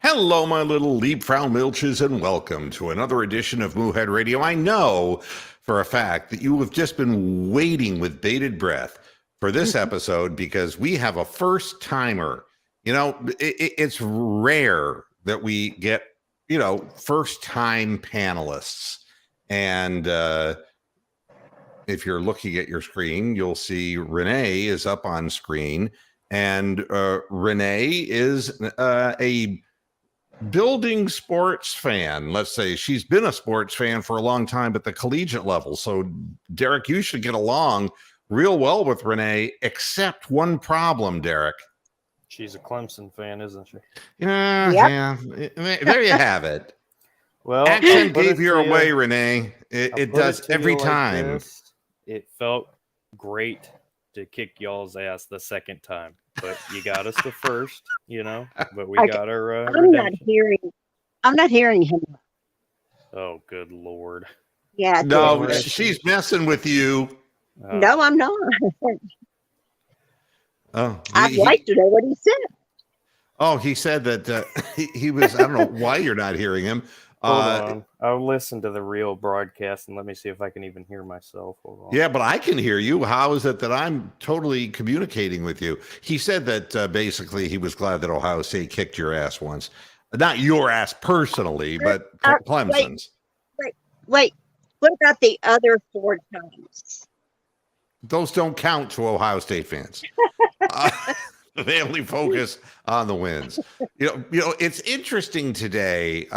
Hello, my little Liebfrau Milches, and welcome to another edition of Moohead Radio. I know for a fact that you have just been waiting with bated breath for this episode because we have a first timer. You know, it's rare that we get, first time panelists. And if you're looking at your screen, you'll see Renee is up on screen. And Renee is a building sports fan. Let's say she's been a sports fan for a long time at the collegiate level. So, Derek, you should get along real well with Renee, except one problem, Derek. She's a Clemson fan, isn't she? Yeah. There you have it. Well, accent gave you away, Renee. It does every time. Like it felt great to kick y'all's ass the second time, but you got us the first, but we got our I'm not hearing him. Oh, good Lord. Yeah. No, she's messing with you. No, I'm not. Oh, I'd like to know what he said. Oh, he said that he was, I don't know why you're not hearing him. Hold on. I'll listen to the real broadcast and let me see if I can even hear myself. Hold on. Yeah, but I can hear you. How is it that I'm totally communicating with you? He said that basically he was glad that Ohio State kicked your ass once. Not your ass personally, but Clemson's. Wait. What about the other 4 times? Those don't count to Ohio State fans. They only focus on the wins. It's interesting today.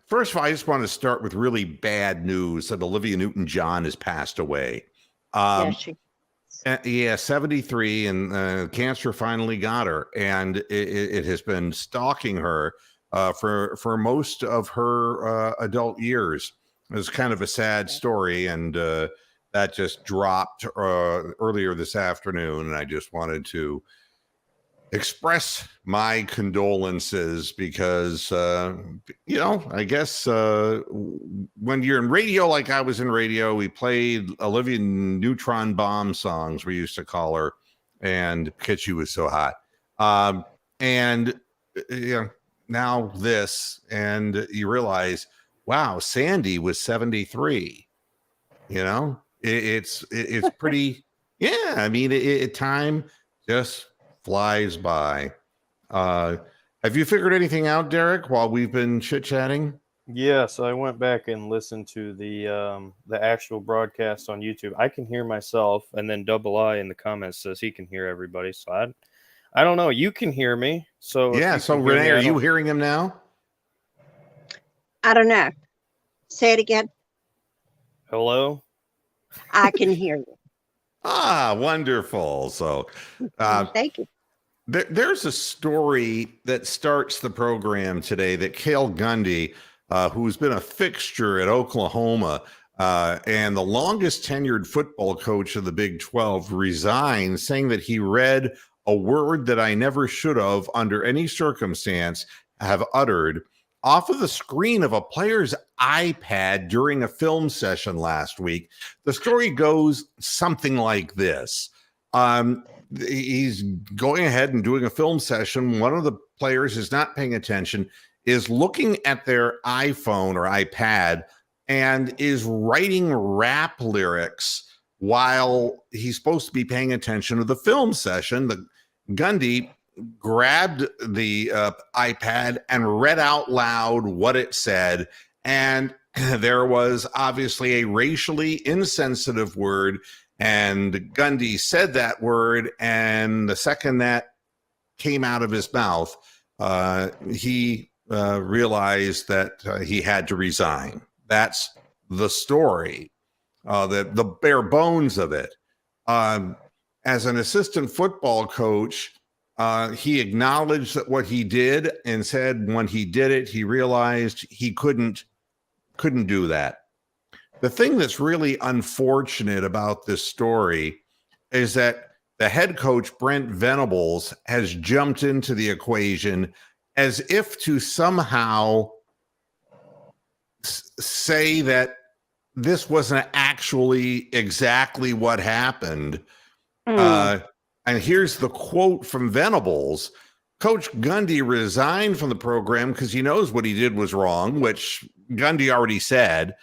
First of all, I just want to start with really bad news that Olivia Newton-John has passed away. 73, and cancer finally got her, and it has been stalking her for most of her adult years. It was kind of a sad story, and that just dropped earlier this afternoon, and I just wanted to express my condolences because, I guess when you're in radio, like I was in radio, we played Olivia Neutron Bomb songs, we used to call her, and because she was so hot. Now this, and you realize, wow, Sandy was 73. It's pretty, yeah. I mean, time just flies by. Have you figured anything out, Derek, while we've been chit-chatting? Yeah, so I went back and listened to the actual broadcast on YouTube. I can hear myself, and then Double I in the comments says he can hear everybody. So I don't know. You can hear me. So yeah. So Renee, are you hearing him now? I don't know. Say it again. Hello? I can hear you. Ah, wonderful. So thank you. There's a story that starts the program today that Cale Gundy, who's been a fixture at Oklahoma and the longest tenured football coach of the Big 12, resigned, saying that he read a word that I never should have under any circumstance have uttered off of the screen of a player's iPad during a film session last week. The story goes something like this. He's going ahead and doing a film session. One of the players is not paying attention, is looking at their iPhone or iPad, and is writing rap lyrics while he's supposed to be paying attention to the film session. The Gundy grabbed the iPad and read out loud what it said, and there was obviously a racially insensitive word, and Gundy said that word, and the second that came out of his mouth, he realized that he had to resign. That's the story, the bare bones of it. As an assistant football coach, he acknowledged that what he did and said when he did it, he realized he couldn't do that. The thing that's really unfortunate about this story is that the head coach, Brent Venables, has jumped into the equation as if to somehow say that this wasn't actually exactly what happened. And here's the quote from Venables. Coach Gundy resigned from the program because he knows what he did was wrong, which Gundy already said.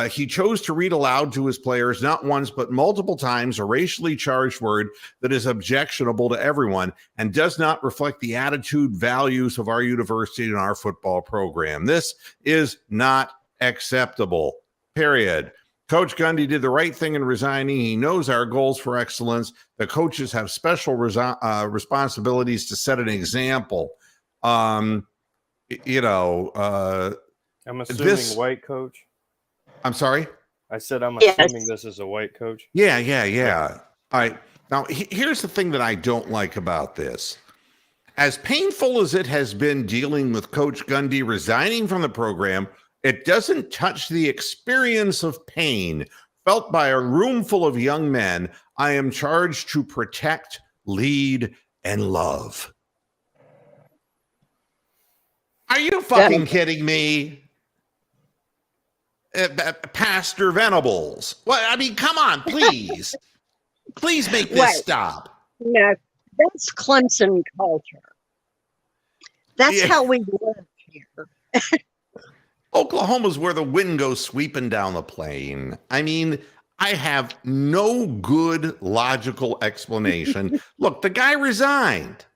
He chose to read aloud to his players not once but multiple times a racially charged word that is objectionable to everyone and does not reflect the attitude, values of our university and our football program. This is not acceptable, period. Coach Gundy did the right thing in resigning. He knows our goals for excellence. The coaches have special responsibilities to set an example. I'm assuming white coach. I'm sorry? I said I'm Yes. assuming this is a white coach. Yeah. All right. Now, here's the thing that I don't like about this. As painful as it has been dealing with Coach Gundy resigning from the program, it doesn't touch the experience of pain felt by a room full of young men I am charged to protect, lead, and love. Are you fucking kidding me? Pastor Venables. Well, I mean, come on, please. Please make this stop. No, that's Clemson culture. That's how we live here. Oklahoma's where the wind goes sweeping down the plain. I mean, I have no good logical explanation. Look, the guy resigned.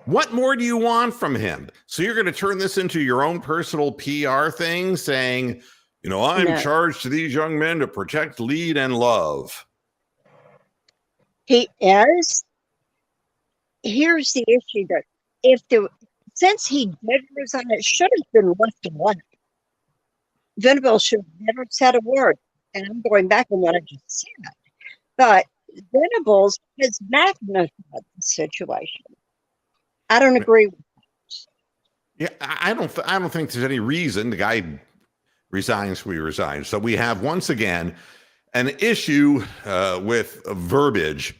What more do you want from him? So you're going to turn this into your own personal PR thing saying, I'm charged to these young men to protect, lead, and love. He is. Here's the issue that since he did resign, it should have been left alone. Venables should have never said a word. And I'm going back on what I just said. But Venables has magnified the situation. I don't agree with that. Yeah, I don't think there's any reason the guy resigns. We resign. So we have once again an issue with verbiage.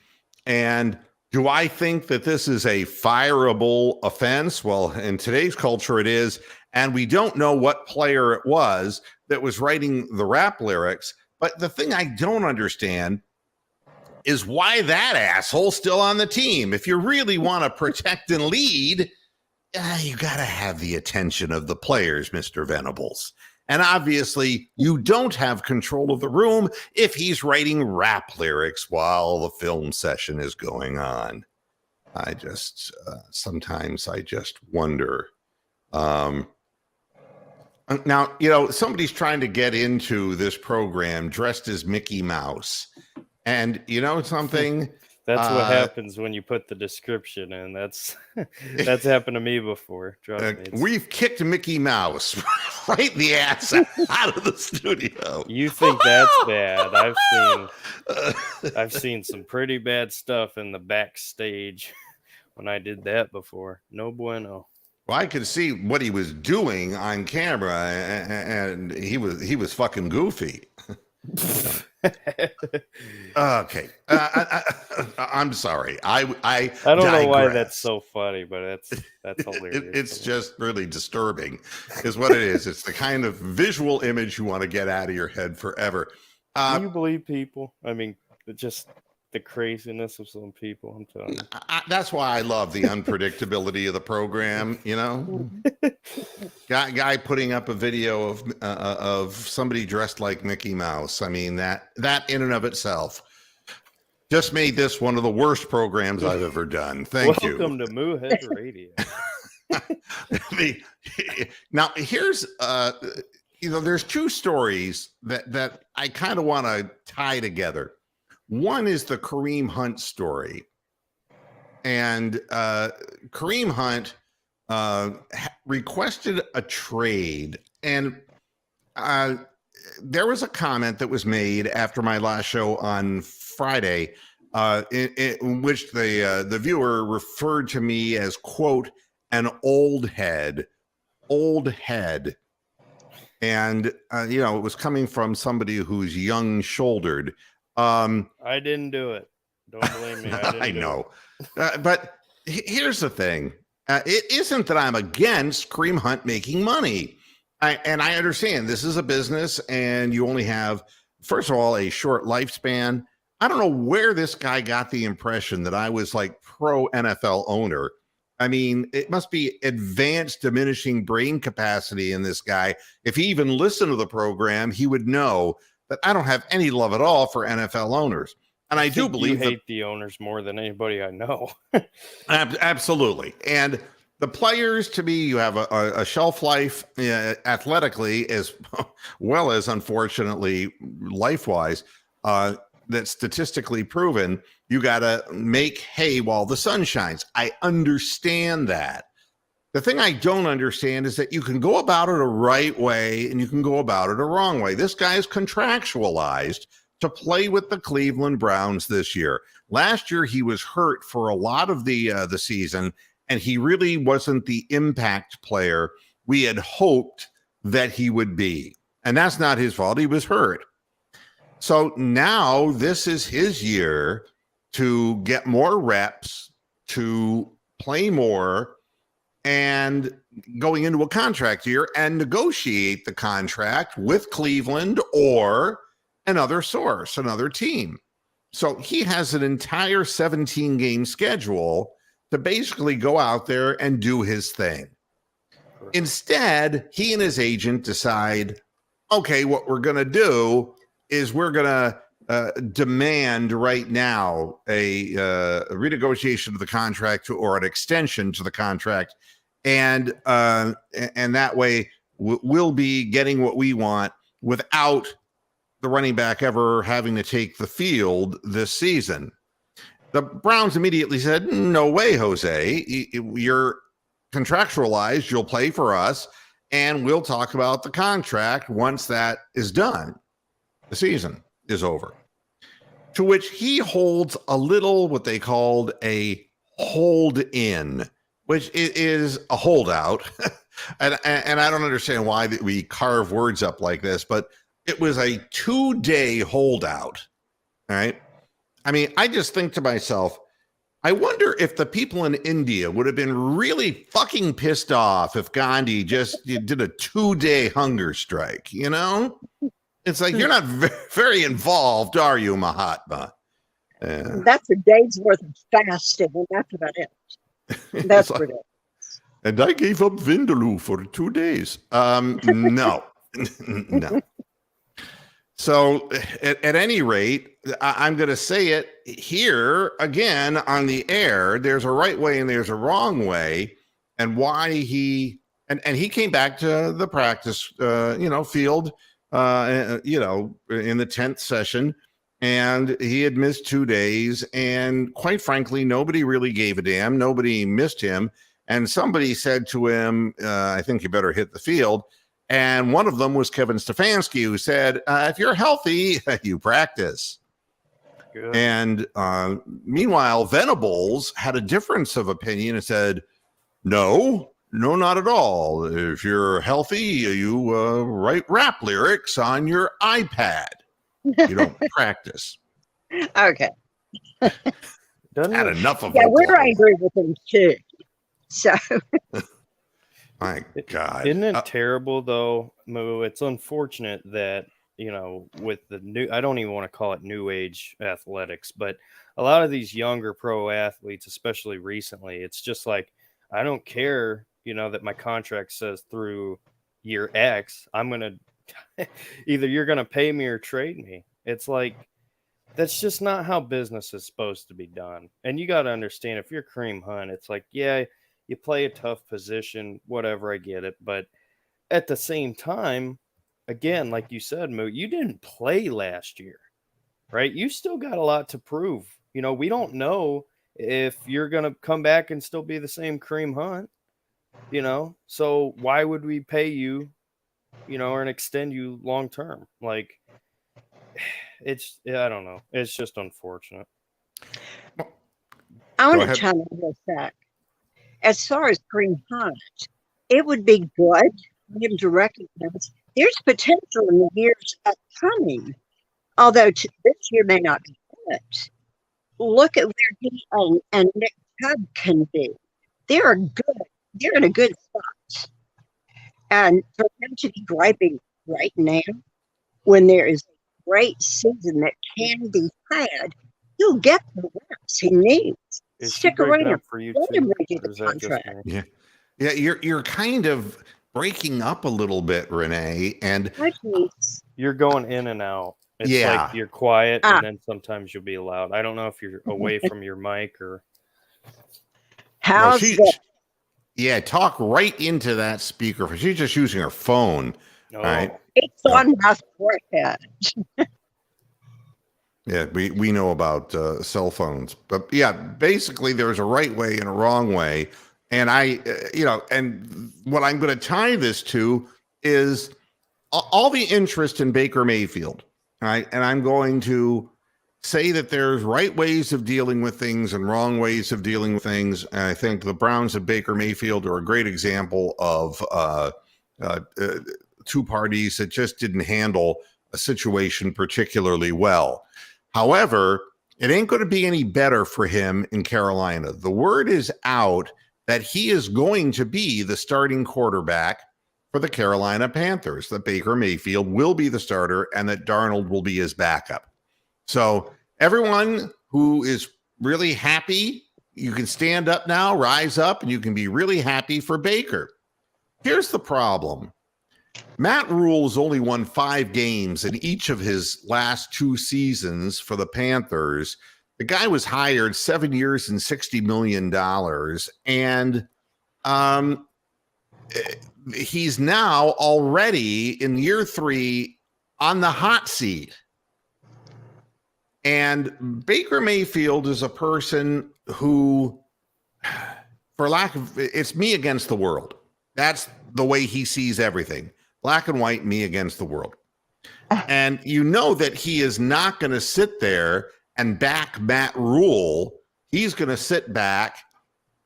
And do I think that this is a fireable offense? Well, in today's culture, it is. And we don't know what player it was that was writing the rap lyrics. But the thing I don't understand is why that asshole's still on the team. If you really want to protect and lead, you got to have the attention of the players, Mr. Venables. And obviously, you don't have control of the room if he's writing rap lyrics while the film session is going on. I just, sometimes I just wonder. Now, somebody's trying to get into this program dressed as Mickey Mouse. And you know something? That's what happens when you put the description in. That's happened to me before. Trust me. We've kicked Mickey Mouse right the ass out of the studio. You think that's bad? I've seen some pretty bad stuff in the backstage when I did that before. No bueno. Well, I could see what he was doing on camera, and he was fucking goofy. Okay, I'm sorry. I don't know why that's so funny, but that's hilarious. It's just really disturbing, is what it is. It's the kind of visual image you want to get out of your head forever. Do you believe people? I mean, just the craziness of some people. I'm telling you. That's why I love the unpredictability of the program. Guy putting up a video of somebody dressed like Mickey Mouse. I mean, that in and of itself just made this one of the worst programs I've ever done. Thank you. Welcome to Moohead Radio. Now, here's there's two stories that I kind of want to tie together. One is the Kareem Hunt story. And Kareem Hunt requested a trade. And there was a comment that was made after my last show on Friday in which the viewer referred to me as, quote, an old head. And, it was coming from somebody who's young-shouldered. I didn't do it. Don't blame me. I know. But here's the thing. It isn't that I'm against Kareem Hunt making money. I understand this is a business and you only have, first of all, a short lifespan. I don't know where this guy got the impression that I was like pro NFL owner. I mean, it must be advanced diminishing brain capacity in this guy. If he even listened to the program, he would know that I don't have any love at all for NFL owners. And I do think believe you hate the owners more than anybody I know. absolutely. And the players, to me, you have a shelf life athletically as well as, unfortunately, life-wise, that's statistically proven. You got to make hay while the sun shines. I understand that. The thing I don't understand is that you can go about it a right way and you can go about it a wrong way. This guy is contractualized to play with the Cleveland Browns this year. Last year, he was hurt for a lot of the season, and he really wasn't the impact player we had hoped that he would be. And that's not his fault. He was hurt. So now this is his year to get more reps, to play more, and going into a contract year and negotiate the contract with Cleveland or another source, another team. So he has an entire 17-game schedule to basically go out there and do his thing. Instead, he and his agent decide, okay, what we're going to do is we're going to demand right now a renegotiation of the contract or an extension to the contract. And that way we'll be getting what we want without the running back ever having to take the field this season. The Browns immediately said, no way, Jose, you're contractualized. You'll play for us. And we'll talk about the contract once that is done. The season is over. To which he holds a little, what they called a hold in, which is a holdout. and I don't understand why that we carve words up like this, but it was a 2-day holdout. All right. I mean, I just think to myself, I wonder if the people in India would have been really fucking pissed off if Gandhi just did a 2-day hunger strike, you know? It's like, you're not very involved, are you, Mahatma? That's a day's worth of fasting, and that's about it. That's what it is. And I gave up Vindaloo for 2 days. No. No. So at any rate, I'm going to say it here again on the air. There's a right way and there's a wrong way. And why he came back to the practice, field, in the 10th session, and he had missed 2 days. And quite frankly, nobody really gave a damn. Nobody missed him. And somebody said to him, I think you better hit the field. And one of them was Kevin Stefanski, who said, if you're healthy, you practice. Good. And meanwhile, Venables had a difference of opinion and said, no, not at all. If you're healthy, you write rap lyrics on your iPad. You don't practice. Okay. Had enough of it. Yeah, we're angry with him too. So. My God. Isn't it terrible, though, Moo? It's unfortunate that, with the new, I don't even want to call it new age athletics, but a lot of these younger pro athletes, especially recently, it's just like, I don't care, that my contract says through year X, I'm going to, either you're going to pay me or trade me. It's like, that's just not how business is supposed to be done. And you got to understand, if you're Kareem Hunt, it's like, yeah, you play a tough position, whatever, I get it. But at the same time, again, like you said, Moo, you didn't play last year, right? You still got a lot to prove. We don't know if you're going to come back and still be the same Kareem Hunt, So why would we pay you, or extend you long term? Like, I don't know. It's just unfortunate. I want to chime in real quick. As far as Kareem Hunt, it would be good for him to recognize there's potential in the years upcoming, although this year may not be good. Look at where he and Nick Chubb can be. They're in a good spot. And for them to be griping right now, when there is a great season that can be had, he'll get the reps he needs. Is she Stick breaking around. up for you Let too? him redo Or the is that just contract. me? Yeah, you're kind of breaking up a little bit, Renee, and You're going in and out. It's Yeah. like you're quiet Ah. and then sometimes you'll be loud. I don't know if you're away from your mic or. How's she, that? yeah, talk right into that speaker. She's just using her phone. Oh, Right. It's on my forehead. Yeah, we know about cell phones, but yeah, basically there's a right way and a wrong way, and and what I'm going to tie this to is all the interest in Baker Mayfield, right? And I'm going to say that there's right ways of dealing with things and wrong ways of dealing with things. And I think the Browns of Baker Mayfield are a great example of two parties that just didn't handle a situation particularly well. However, it ain't going to be any better for him in Carolina. The word is out that he is going to be the starting quarterback for the Carolina Panthers, that Baker Mayfield will be the starter and that Darnold will be his backup. So everyone who is really happy, you can stand up now, rise up, and you can be really happy for Baker. Here's the problem. Matt Rule's only won 5 games in each of his last 2 seasons for the Panthers. The guy was hired 7 years and $60 million. And he's now already in year 3 on the hot seat. And Baker Mayfield is a person who, for lack of, it's me against the world. That's the way he sees everything. Black and white, me against the world. And you know that he is not going to sit there and back Matt Rule. He's going to sit back,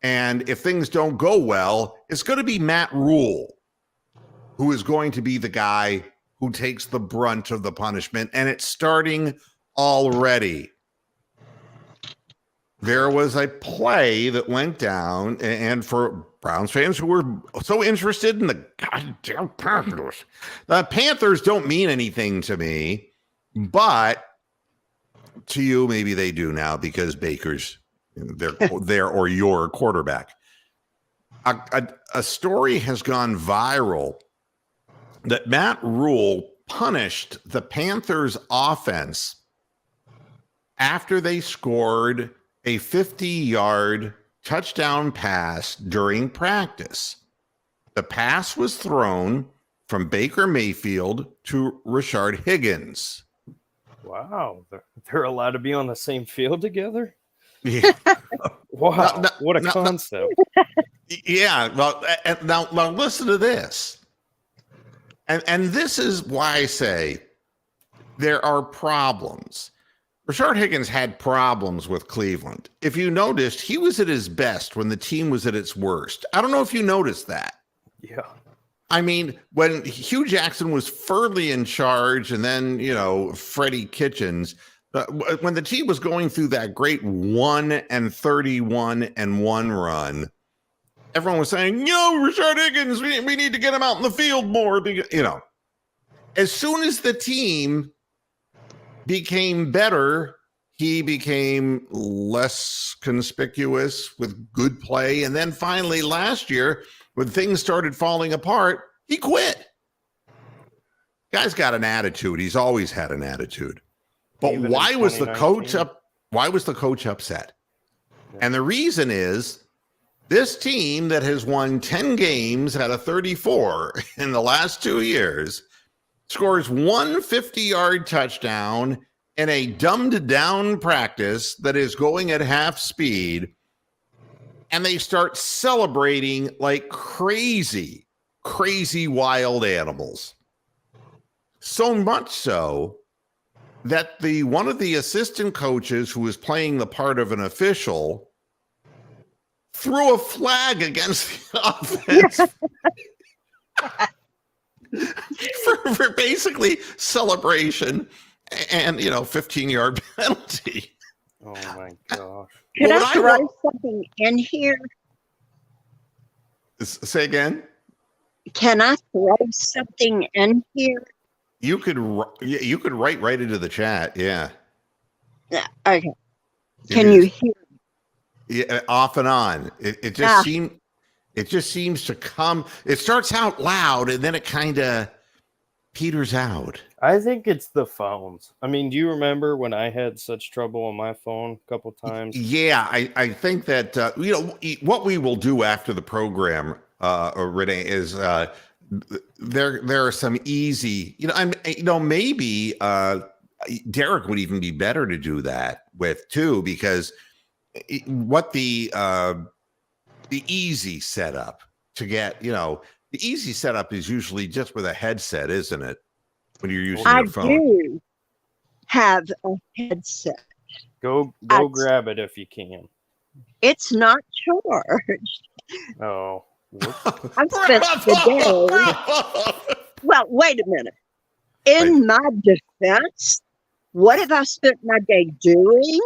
and if things don't go well, it's going to be Matt Rule who is going to be the guy who takes the brunt of the punishment, and it's starting already. There was a play that went down, and for Browns fans who were so interested in the goddamn Panthers, the Panthers don't mean anything to me, but to you, maybe they do now because Baker's their or your quarterback. A story has gone viral that Matt Rule punished the Panthers offense after they scored a 50-yard touchdown pass during practice. The pass was thrown from Baker Mayfield to Rashard Higgins. Wow. They're allowed to be on the same field together? Yeah. Wow. What a concept. Yeah. Well, now listen to this. And this is why I say there are problems. Rashard Higgins had problems with Cleveland. If you noticed, he was at his best when the team was at its worst. I don't know if you noticed that. Yeah. I mean, when Hugh Jackson was firmly in charge and then, Freddie Kitchens, when the team was going through that great 1-31-1 run, everyone was saying, Rashard Higgins, we need to get him out in the field more. Because, as soon as the team became better, he became less conspicuous with good play. And then finally last year, when things started falling apart, he quit. Guy's got an attitude. He's always had an attitude. But Even why in was the coach 2019? why was the coach upset? Yeah. And the reason is this team that has won 10 games out of 34 in the last 2 years scores one 50-yard touchdown in a dumbed-down practice that is going at half speed, and they start celebrating like crazy wild animals. So much so that one of the assistant coaches who was playing the part of an official threw a flag against the offense for basically celebration and 15-yard penalty. Oh my gosh. Can Well, I throw something in here? Say again? Can I throw something in here? You could write right into the chat. Yeah. Okay. Can you hear? Yeah, off and on. It just seems to come. It starts out loud and then it kind of peters out. I think it's the phones. I mean, do you remember when I had such trouble on my phone a couple times? Yeah, I think that what we will do after the program, Renee, is there are some easy, maybe Derek would even be better to do that with too, because what the easy setup to get, the easy setup is usually just with a headset, isn't it? When you're using your phone. I do have a headset. Go grab it if you can. It's not charged. Oh. I've spent the day. Well, wait a minute. In my defense, what have I spent my day doing?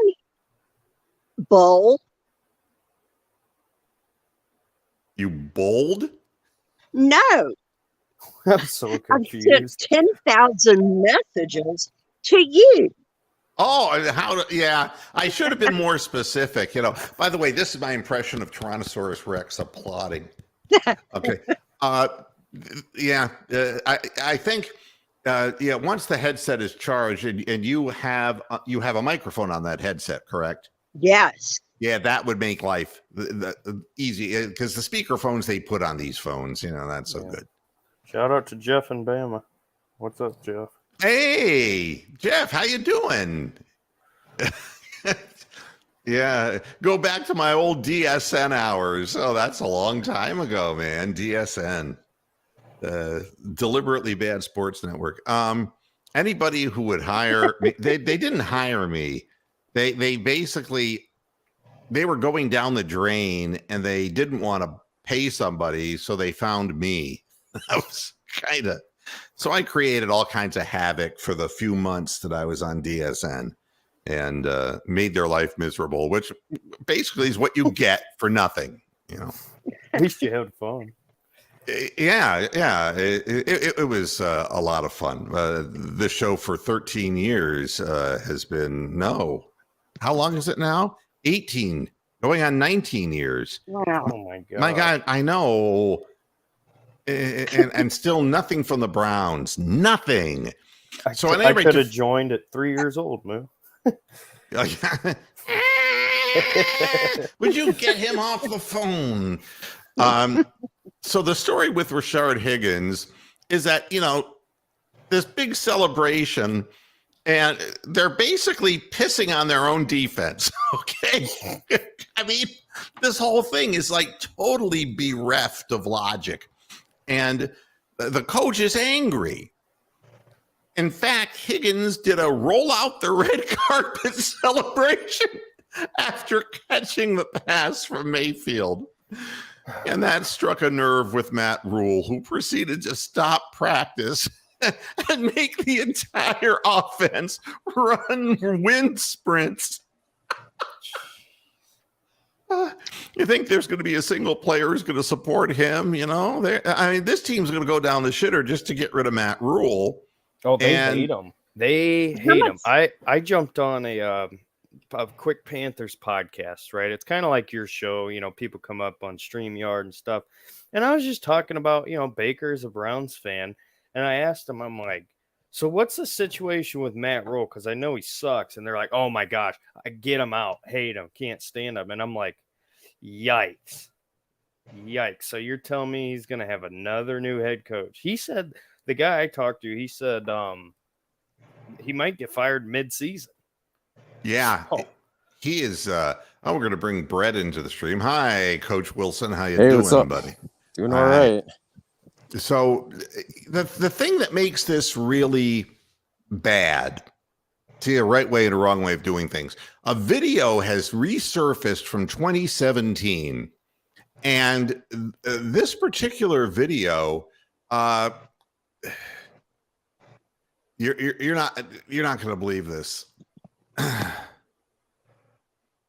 Bowl. You bowled? No. I'm so I've confused. sent 10,000 messages to you. Oh, I should have been more specific. By the way, this is my impression of Tyrannosaurus Rex applauding. Okay. I think, once the headset is charged and you have a microphone on that headset, correct? Yes. Yeah, that would make life easy because the speaker phones they put on these phones, that's so good. Shout out to Jeff and Bama. What's up, Jeff? Hey, Jeff, how you doing? Yeah, go back to my old DSN hours. Oh, that's a long time ago, man. DSN, deliberately bad sports network. Anybody who would hire me, they didn't hire me. They basically they were going down the drain and they didn't want to pay somebody, so they found me. That was so I created all kinds of havoc for the few months that I was on DSN and made their life miserable, which basically is what you get for nothing, At least you had fun. Yeah. It was a lot of fun. The show for 13 years has been, how long is it now? 18, going on 19 years. Wow. Oh my God. My God, I know. And still nothing from the Browns. Nothing. I could have joined at 3 years old, Moo. Would you get him off the phone? So the story with Rashard Higgins is that, this big celebration and they're basically pissing on their own defense. Okay. I mean, this whole thing is like totally bereft of logic. And the coach is angry. In fact, Higgins did a roll out the red carpet celebration after catching the pass from Mayfield. And that struck a nerve with Matt Rule, who proceeded to stop practice and make the entire offense run wind sprints. You think there's going to be a single player who's going to support him? This team's going to go down the shitter just to get rid of Matt Rule. Oh, they hate him. They hate him. I jumped on a Quick Panthers podcast, right? It's kind of like your show. People come up on StreamYard and stuff. And I was just talking about, Baker's a Browns fan. And I asked him, I'm like, so what's the situation with Matt Rule? Because I know he sucks. And they're like, oh my gosh, I get him out. Hate him. Can't stand him. And I'm like, yikes. So you're telling me he's going to have another new head coach? He said, the guy I talked to, he said he might get fired mid-season. Yeah. Oh. He is. We're going to bring Brett into the stream. Hi, Coach Wilson. How you doing, what's up? Buddy? Doing all right. So the thing that makes this really bad, see a right way and a wrong way of doing things. A video has resurfaced from 2017, and this particular video, you're not going to believe this.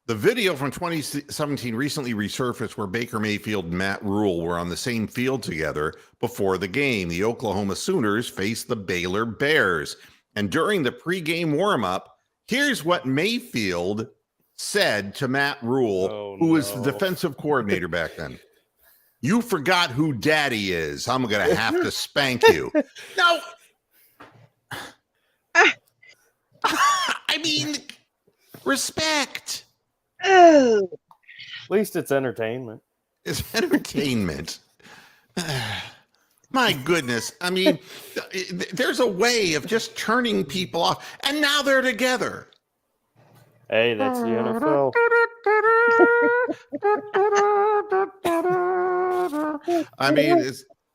The video from 2017 recently resurfaced where Baker Mayfield and Matt Rule were on the same field together before the game. The Oklahoma Sooners faced the Baylor Bears. And during the pregame warm-up, here's what Mayfield said to Matt Rule, who was the defensive coordinator back then, "You forgot who daddy is. I'm going to have to spank you." No. I mean, respect. Oh, At least it's entertainment. It's entertainment. My goodness. I mean, there's a way of just turning people off. And now they're together. Hey, that's the NFL. I mean,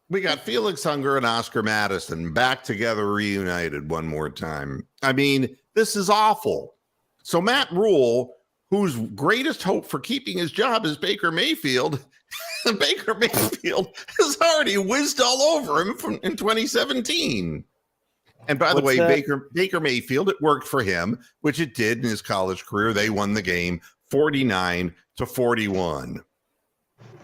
we got Felix Unger and Oscar Madison back together, reunited one more time. I mean, this is awful. So Matt Rule, whose greatest hope for keeping his job is Baker Mayfield, Baker Mayfield has already whizzed all over him in 2017. And by the way, Baker Mayfield, it worked for him, which it did in his college career. They won the game 49-41.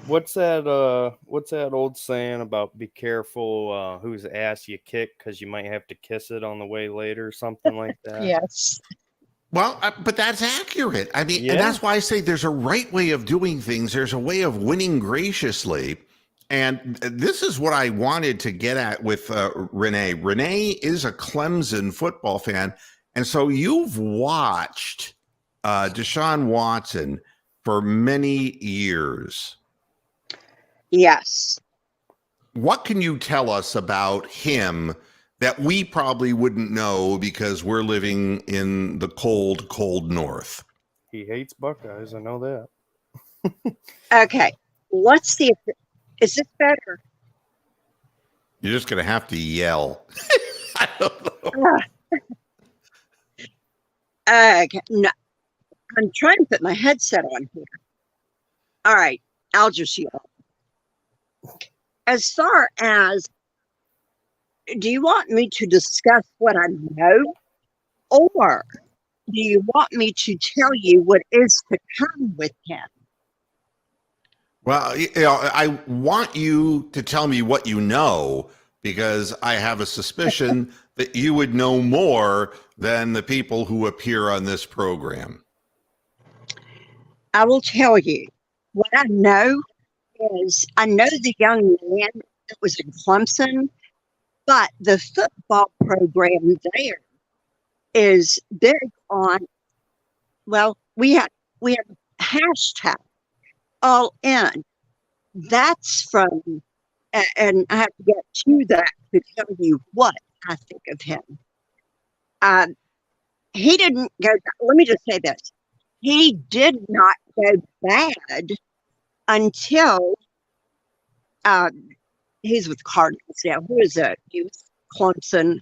What's that old saying about be careful whose ass you kick because you might have to kiss it on the way later, something like that? yes. Well, but that's accurate. I mean, Yeah. And that's why I say there's a right way of doing things. There's a way of winning graciously. And this is what I wanted to get at with Renee. Renee is a Clemson football fan. And so you've watched Deshaun Watson for many years. Yes. What can you tell us about him that we probably wouldn't know because we're living in the cold, cold north? He hates Buckeyes. I know that. Okay. Is this better? You're just going to have to yell. I don't know. Okay. No, I'm trying to put my headset on here. All right. I'll just yell. As far as, do you want me to discuss what I know? Or do you want me to tell you what is to come with him? Well, I want you to tell me what you know, because I have a suspicion that you would know more than the people who appear on this program. I will tell you. What I know is I know the young man that was in Clemson, but the football program there is big on, well, we have hashtag all in. That's from, and I have to get to that to tell you what I think of him. He didn't go, let me just say this. He did not go bad until he's with Cardinals now. Who is it? He was Clemson.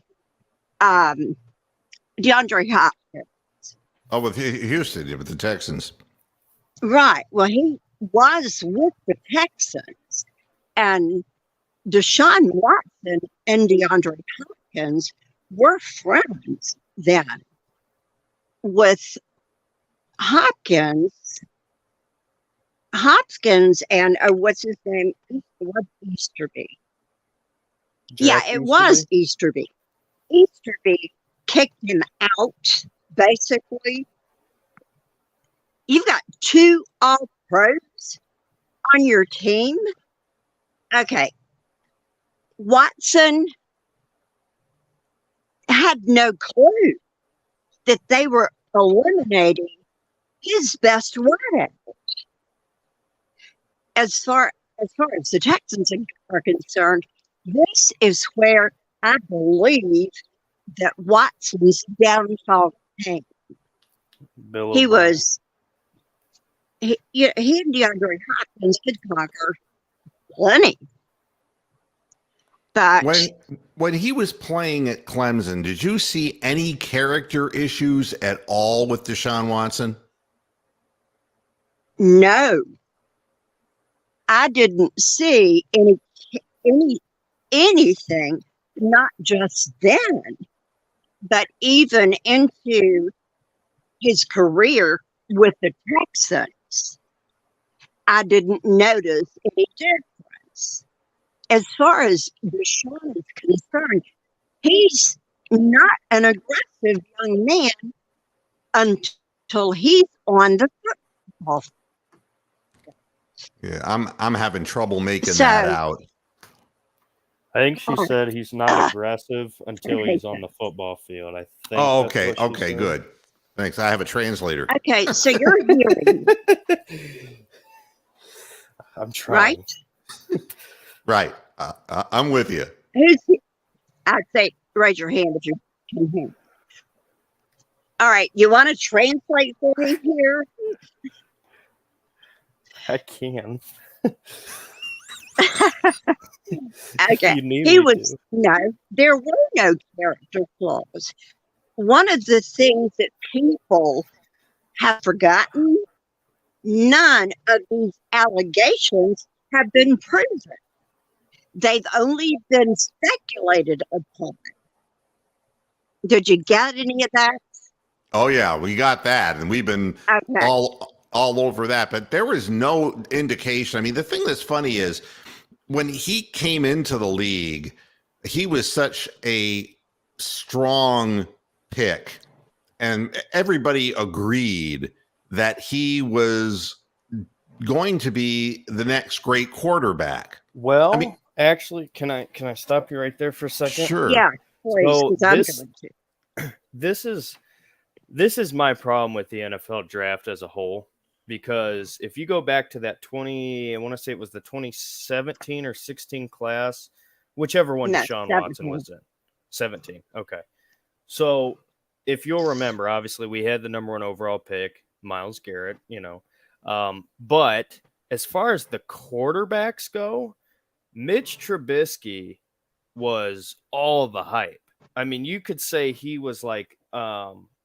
DeAndre Hopkins. Oh, with Houston, with the Texans. Right. Well, he was with the Texans, and Deshaun Watson and DeAndre Hopkins were friends then. With Hopkins and what's his name? Easterby. Jack It was Easterby. Easterby kicked him out, basically. You've got 2 All-Pros on your team. Okay. Watson had no clue that they were eliminating his best weapon. As far as the Texans are concerned, this is where I believe that Watson's downfall came. He and DeAndre Hopkins could conquer plenty. But when he was playing at Clemson, did you see any character issues at all with Deshaun Watson? No, I didn't see anything, not just then, but even into his career with the Texans. I didn't notice any difference. As far as Deshaun is concerned, he's not an aggressive young man until till he's on the football. Yeah, I'm having trouble making So, that out. I think she Oh, said he's not aggressive until he's on the football field. I think. Oh, that's okay. what she Okay, said. good. Thanks. I have a translator. okay, so you're hearing, I'm trying. right? Right. I'm with you. I'd say raise your hand if you can hear. All right, you want to translate for me here? I can. Okay, You need he me was to. no, there were no character flaws. One of the things that people have forgotten, none of these allegations have been proven. They've only been speculated upon. Did you get any of that? Oh yeah, we got that, and we've been Okay. all over that. But there was no indication. I mean, the thing that's funny is when he came into the league, he was such a strong pick, and everybody agreed that he was going to be the next great quarterback. Well, I mean, actually, can I stop you right there for a second? sure. Yeah, please, So 'cause I'm this- going to. This is my problem with the NFL draft as a whole, because if you go back to that I want to say it was the 2017 or 16 class, whichever one No, Deshaun Watson 17. was in. 17. Okay. So if you'll remember, obviously we had the number 1 overall pick, Myles Garrett, but as far as the quarterbacks go, Mitch Trubisky was all the hype. I mean, you could say he was like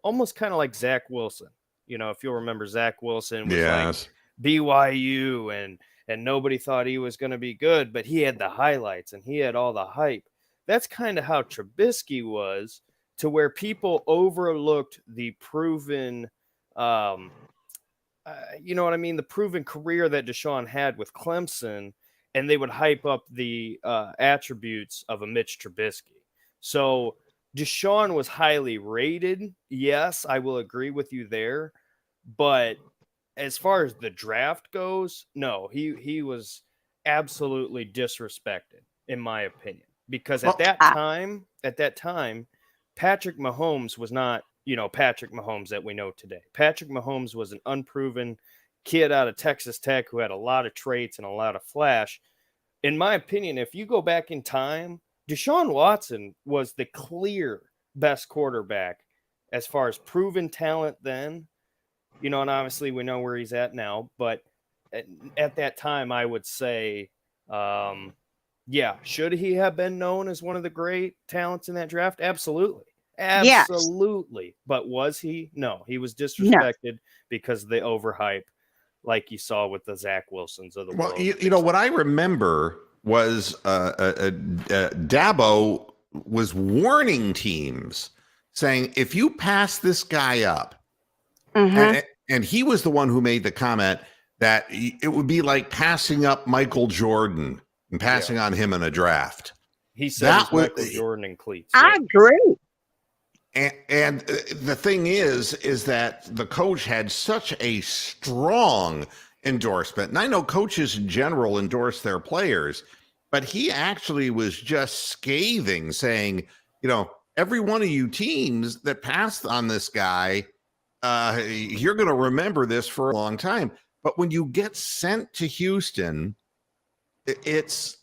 almost kind of like Zach Wilson. If you'll remember, Zach Wilson was like BYU, and nobody thought he was going to be good, but he had the highlights and he had all the hype. That's kind of how Trubisky was, to where people overlooked the proven, you know what I mean, the proven career that Deshaun had with Clemson, and they would hype up the attributes of a Mitch Trubisky. So Deshaun was highly rated. Yes, I will agree with you there. But as far as the draft goes, no, he was absolutely disrespected, in my opinion. Because at that time, Patrick Mahomes was not, Patrick Mahomes that we know today. Patrick Mahomes was an unproven kid out of Texas Tech who had a lot of traits and a lot of flash. In my opinion, if you go back in time, Deshaun Watson was the clear best quarterback as far as proven talent then, and obviously we know where he's at now, but at that time, I would say, should he have been known as one of the great talents in that draft? Absolutely. Absolutely. Yes. But was he? No, he was disrespected because of the overhype, like you saw with the Zach Wilsons of the world. Well, what I remember was Dabo was warning teams, saying, if you pass this guy up, and he was the one who made the comment that it would be like passing up Michael Jordan and passing on him in a draft. He said that was Michael Jordan and cleats. I agree. And the thing is that the coach had such a strong endorsement. And I know coaches in general endorse their players, but he actually was just scathing, saying, every one of you teams that passed on this guy, you're going to remember this for a long time. But when you get sent to Houston, things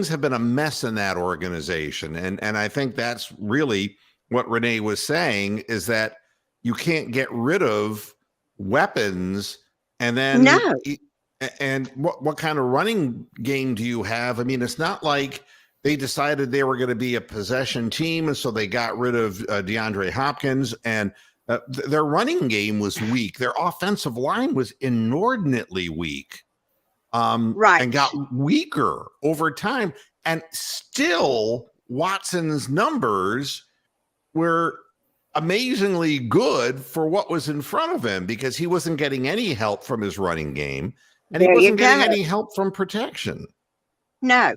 have been a mess in that organization. And I think that's really what Renee was saying, is that you can't get rid of weapons. And then, and what kind of running game do you have? I mean, it's not like they decided they were going to be a possession team, and so they got rid of DeAndre Hopkins, and their running game was weak. Their offensive line was inordinately weak, and got weaker over time. And still, Watson's numbers were amazingly good for what was in front of him, because he wasn't getting any help from his running game, and he wasn't getting any help from protection. No,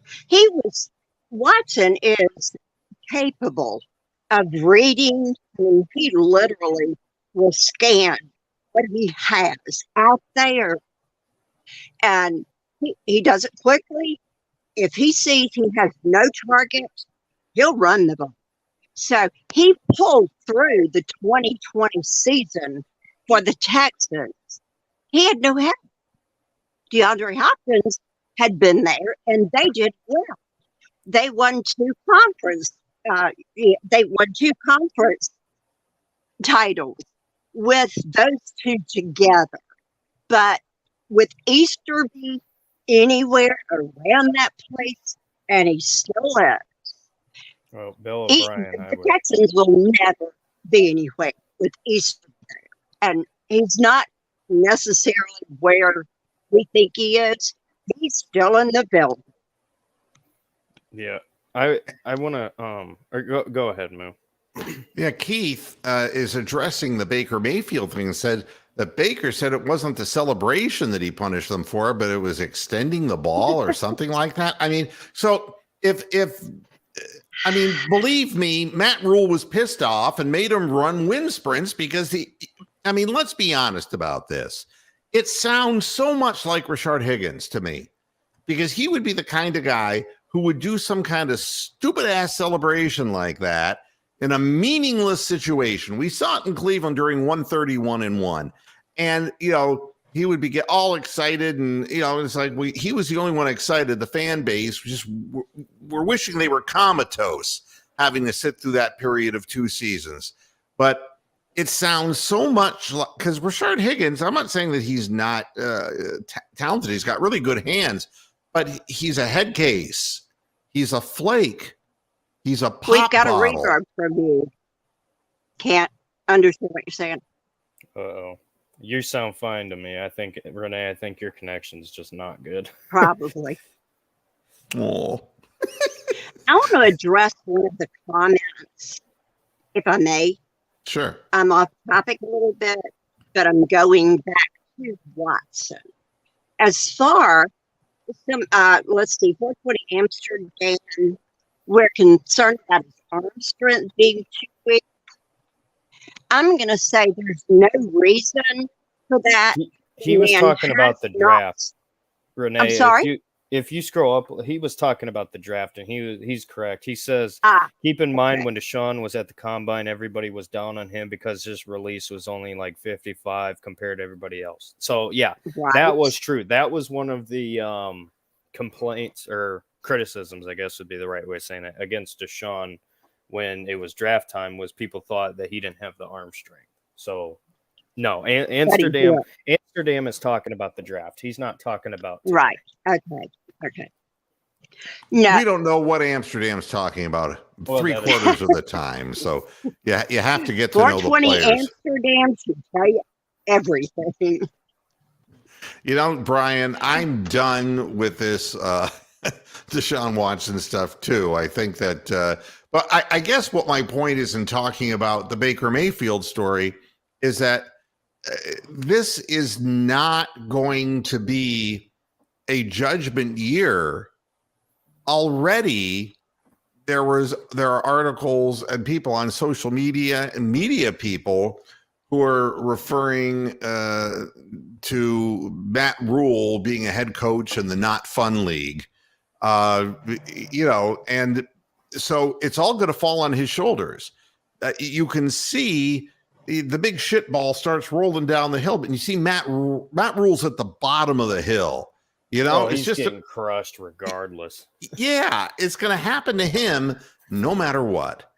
Watson is capable of reading. I mean, he literally will scan what he has out there, and he does it quickly. If he sees he has no target, he'll run the ball. So he pulled through the 2020 season for the Texans. He had no help. DeAndre Hopkins had been there, and they did well. They won two conference. They won two conference titles with those two together. But with Easterby anywhere around that place, and he still is. Well, Bill O'Brien, The Texans will never be anywhere with Easterby, and he's not necessarily where we think he is. He's still in the building. Yeah, I want to go ahead, Moo. Yeah, Keith is addressing the Baker Mayfield thing and said that Baker said it wasn't the celebration that he punished them for, but it was extending the ball or something like that. I mean, so believe me, Matt Rule was pissed off and made him run wind sprints because let's be honest about this. It sounds so much like Rashard Higgins to me, because he would be the kind of guy who would do some kind of stupid ass celebration like that in a meaningless situation. We saw it in Cleveland during 131-1. And, he would get all excited. And, it's like he was the only one excited. The fan base just were wishing they were comatose having to sit through that period of 2 seasons. But it sounds so much like, because Rashard Higgins, I'm not saying that he's not talented. He's got really good hands, but he's a head case. He's a flake. He's a pop We've got bottle. a reverb from you. Can't understand what you're saying. Uh-oh. You sound fine to me. I think, Renee, your connection's just not good. Probably. Oh. I want to address one of the comments, if I may. Sure. I'm off topic a little bit, but I'm going back to Watson. As far as let's see, 420 Amsterdam, we're concerned about his arm strength being too weak. I'm going to say there's no reason for that. He was talking about the draft. Renee, I'm sorry? If you scroll up, he was talking about the draft, and he's correct. He says, keep in mind when Deshaun was at the combine, everybody was down on him because his release was only like 55 compared to everybody else. So, yeah, That was true. That was one of the complaints or criticisms, I guess would be the right way of saying it, against Deshaun when it was draft time, was people thought that he didn't have the arm strength. So, no, Amsterdam is talking about the draft. He's not talking about today. Right. Okay. No. We don't know what Amsterdam's talking about 3/4 of the time. So you have to get to know the players. 420 Amsterdam should tell you everything. Brian, I'm done with this Deshaun Watson stuff too. I think that, but I guess what my point is in talking about the Baker Mayfield story is that this is not going to be a judgment year. Already there are articles and people on social media and media people who are referring to Matt Rule being a head coach in the not fun league, and so it's all going to fall on his shoulders. You can see the big shit ball starts rolling down the hill, but you see Matt Rule's at the bottom of the hill. He's it's just getting crushed regardless. Yeah, it's going to happen to him no matter what.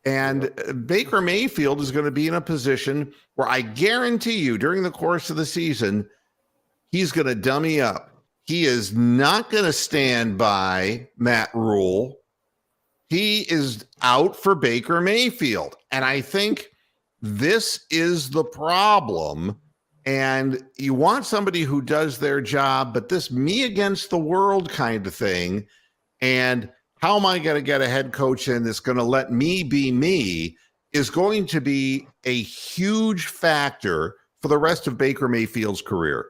And Baker Mayfield is going to be in a position where I guarantee you during the course of the season, he's going to dummy up. He is not going to stand by Matt Rule. He is out for Baker Mayfield. And I think this is the problem. And you want somebody who does their job, but this me against the world kind of thing. And how am I going to get a head coach in that's going to let me be me is going to be a huge factor for the rest of Baker Mayfield's career.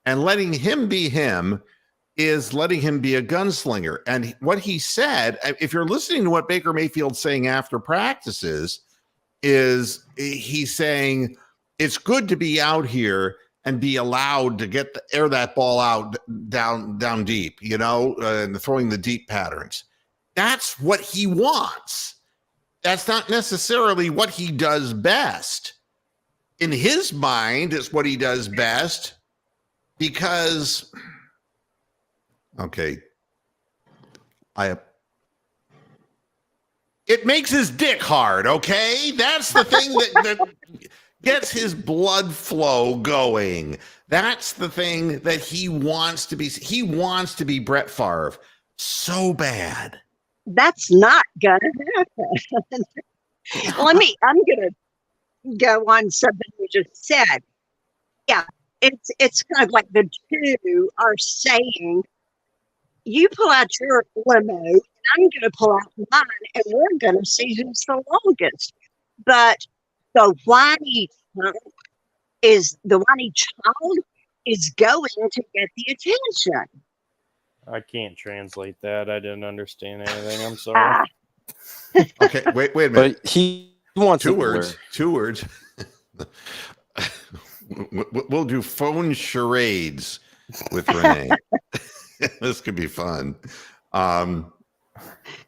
And letting him be him is letting him be a gunslinger. And what he said, if you're listening to what Baker Mayfield's saying after practices, is he's saying it's good to be out here and be allowed to air that ball out down deep, and throwing the deep patterns. That's what he wants. That's not necessarily what he does best. In his mind, it's what he does best because, okay, it makes his dick hard, okay? That's the thing that gets his blood flow going. That's the thing that he wants to be. He wants to be Brett Favre so bad. That's not gonna happen. I'm gonna go on something you just said. Yeah, it's kind of like the two are saying, you pull out your limo and I'm gonna pull out mine and we're gonna see who's the longest. But the whiny child is going to get the attention. I can't translate that. I didn't understand anything. I'm sorry. Okay, wait a minute. But he wants two words. We'll do phone charades with Renee. This could be fun.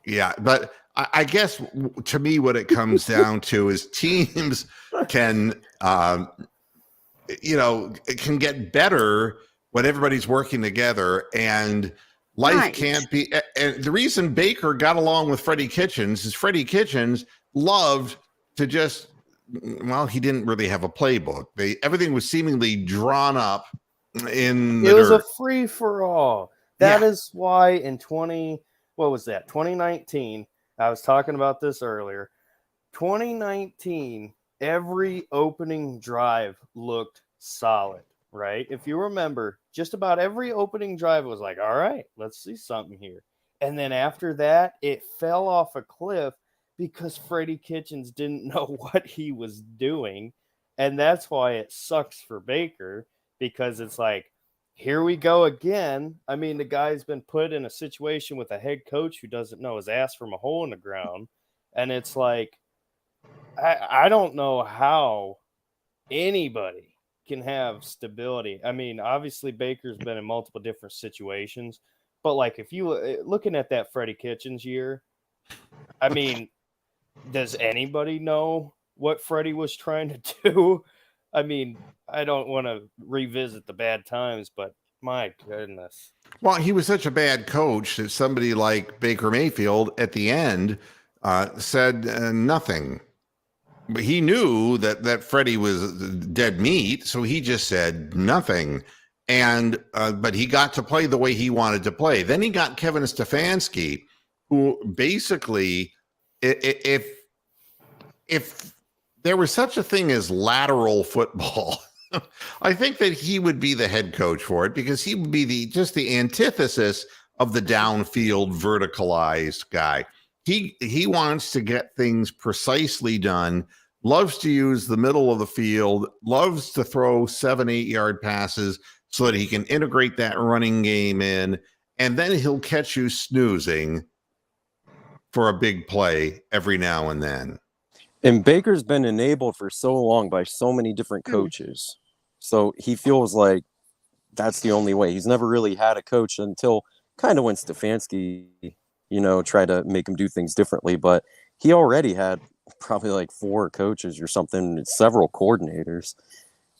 Yeah, but I guess to me what it comes down to is teams can can get better when everybody's working together, and life can't be. And the reason Baker got along with Freddie Kitchens is Freddie Kitchens loved to just, he didn't really have a playbook. Everything was seemingly drawn up in the It was dirt. a free for all. That is why in 2019, I was talking about this earlier. 2019, every opening drive looked solid, right? If you remember, just about every opening drive was like, all right, let's see something here. And then after that, it fell off a cliff because Freddie Kitchens didn't know what he was doing. And that's why it sucks for Baker, because it's like, here we go again. I mean, the guy's been put in a situation with a head coach who doesn't know his ass from a hole in the ground. And it's like, I don't know how anybody can have stability. I mean, obviously Baker's been in multiple different situations, but like if you looking at that Freddie Kitchens year, I mean, does anybody know what Freddie was trying to do? I mean, I don't want to revisit the bad times, but my goodness. Well, he was such a bad coach that somebody like Baker Mayfield at the end said nothing. But he knew that Freddie was dead meat, so he just said nothing. And but he got to play the way he wanted to play. Then he got Kevin Stefanski, who basically, if there was such a thing as lateral football, I think that he would be the head coach for it, because he would be the antithesis of the downfield verticalized guy. He wants to get things precisely done, loves to use the middle of the field, loves to throw 7-8 yard passes so that he can integrate that running game in, and then he'll catch you snoozing for a big play every now and then. And Baker's been enabled for so long by so many different coaches. So he feels like that's the only way. He's never really had a coach until kind of when Stefanski, tried to make him do things differently. But he already had probably like 4 coaches or something, several coordinators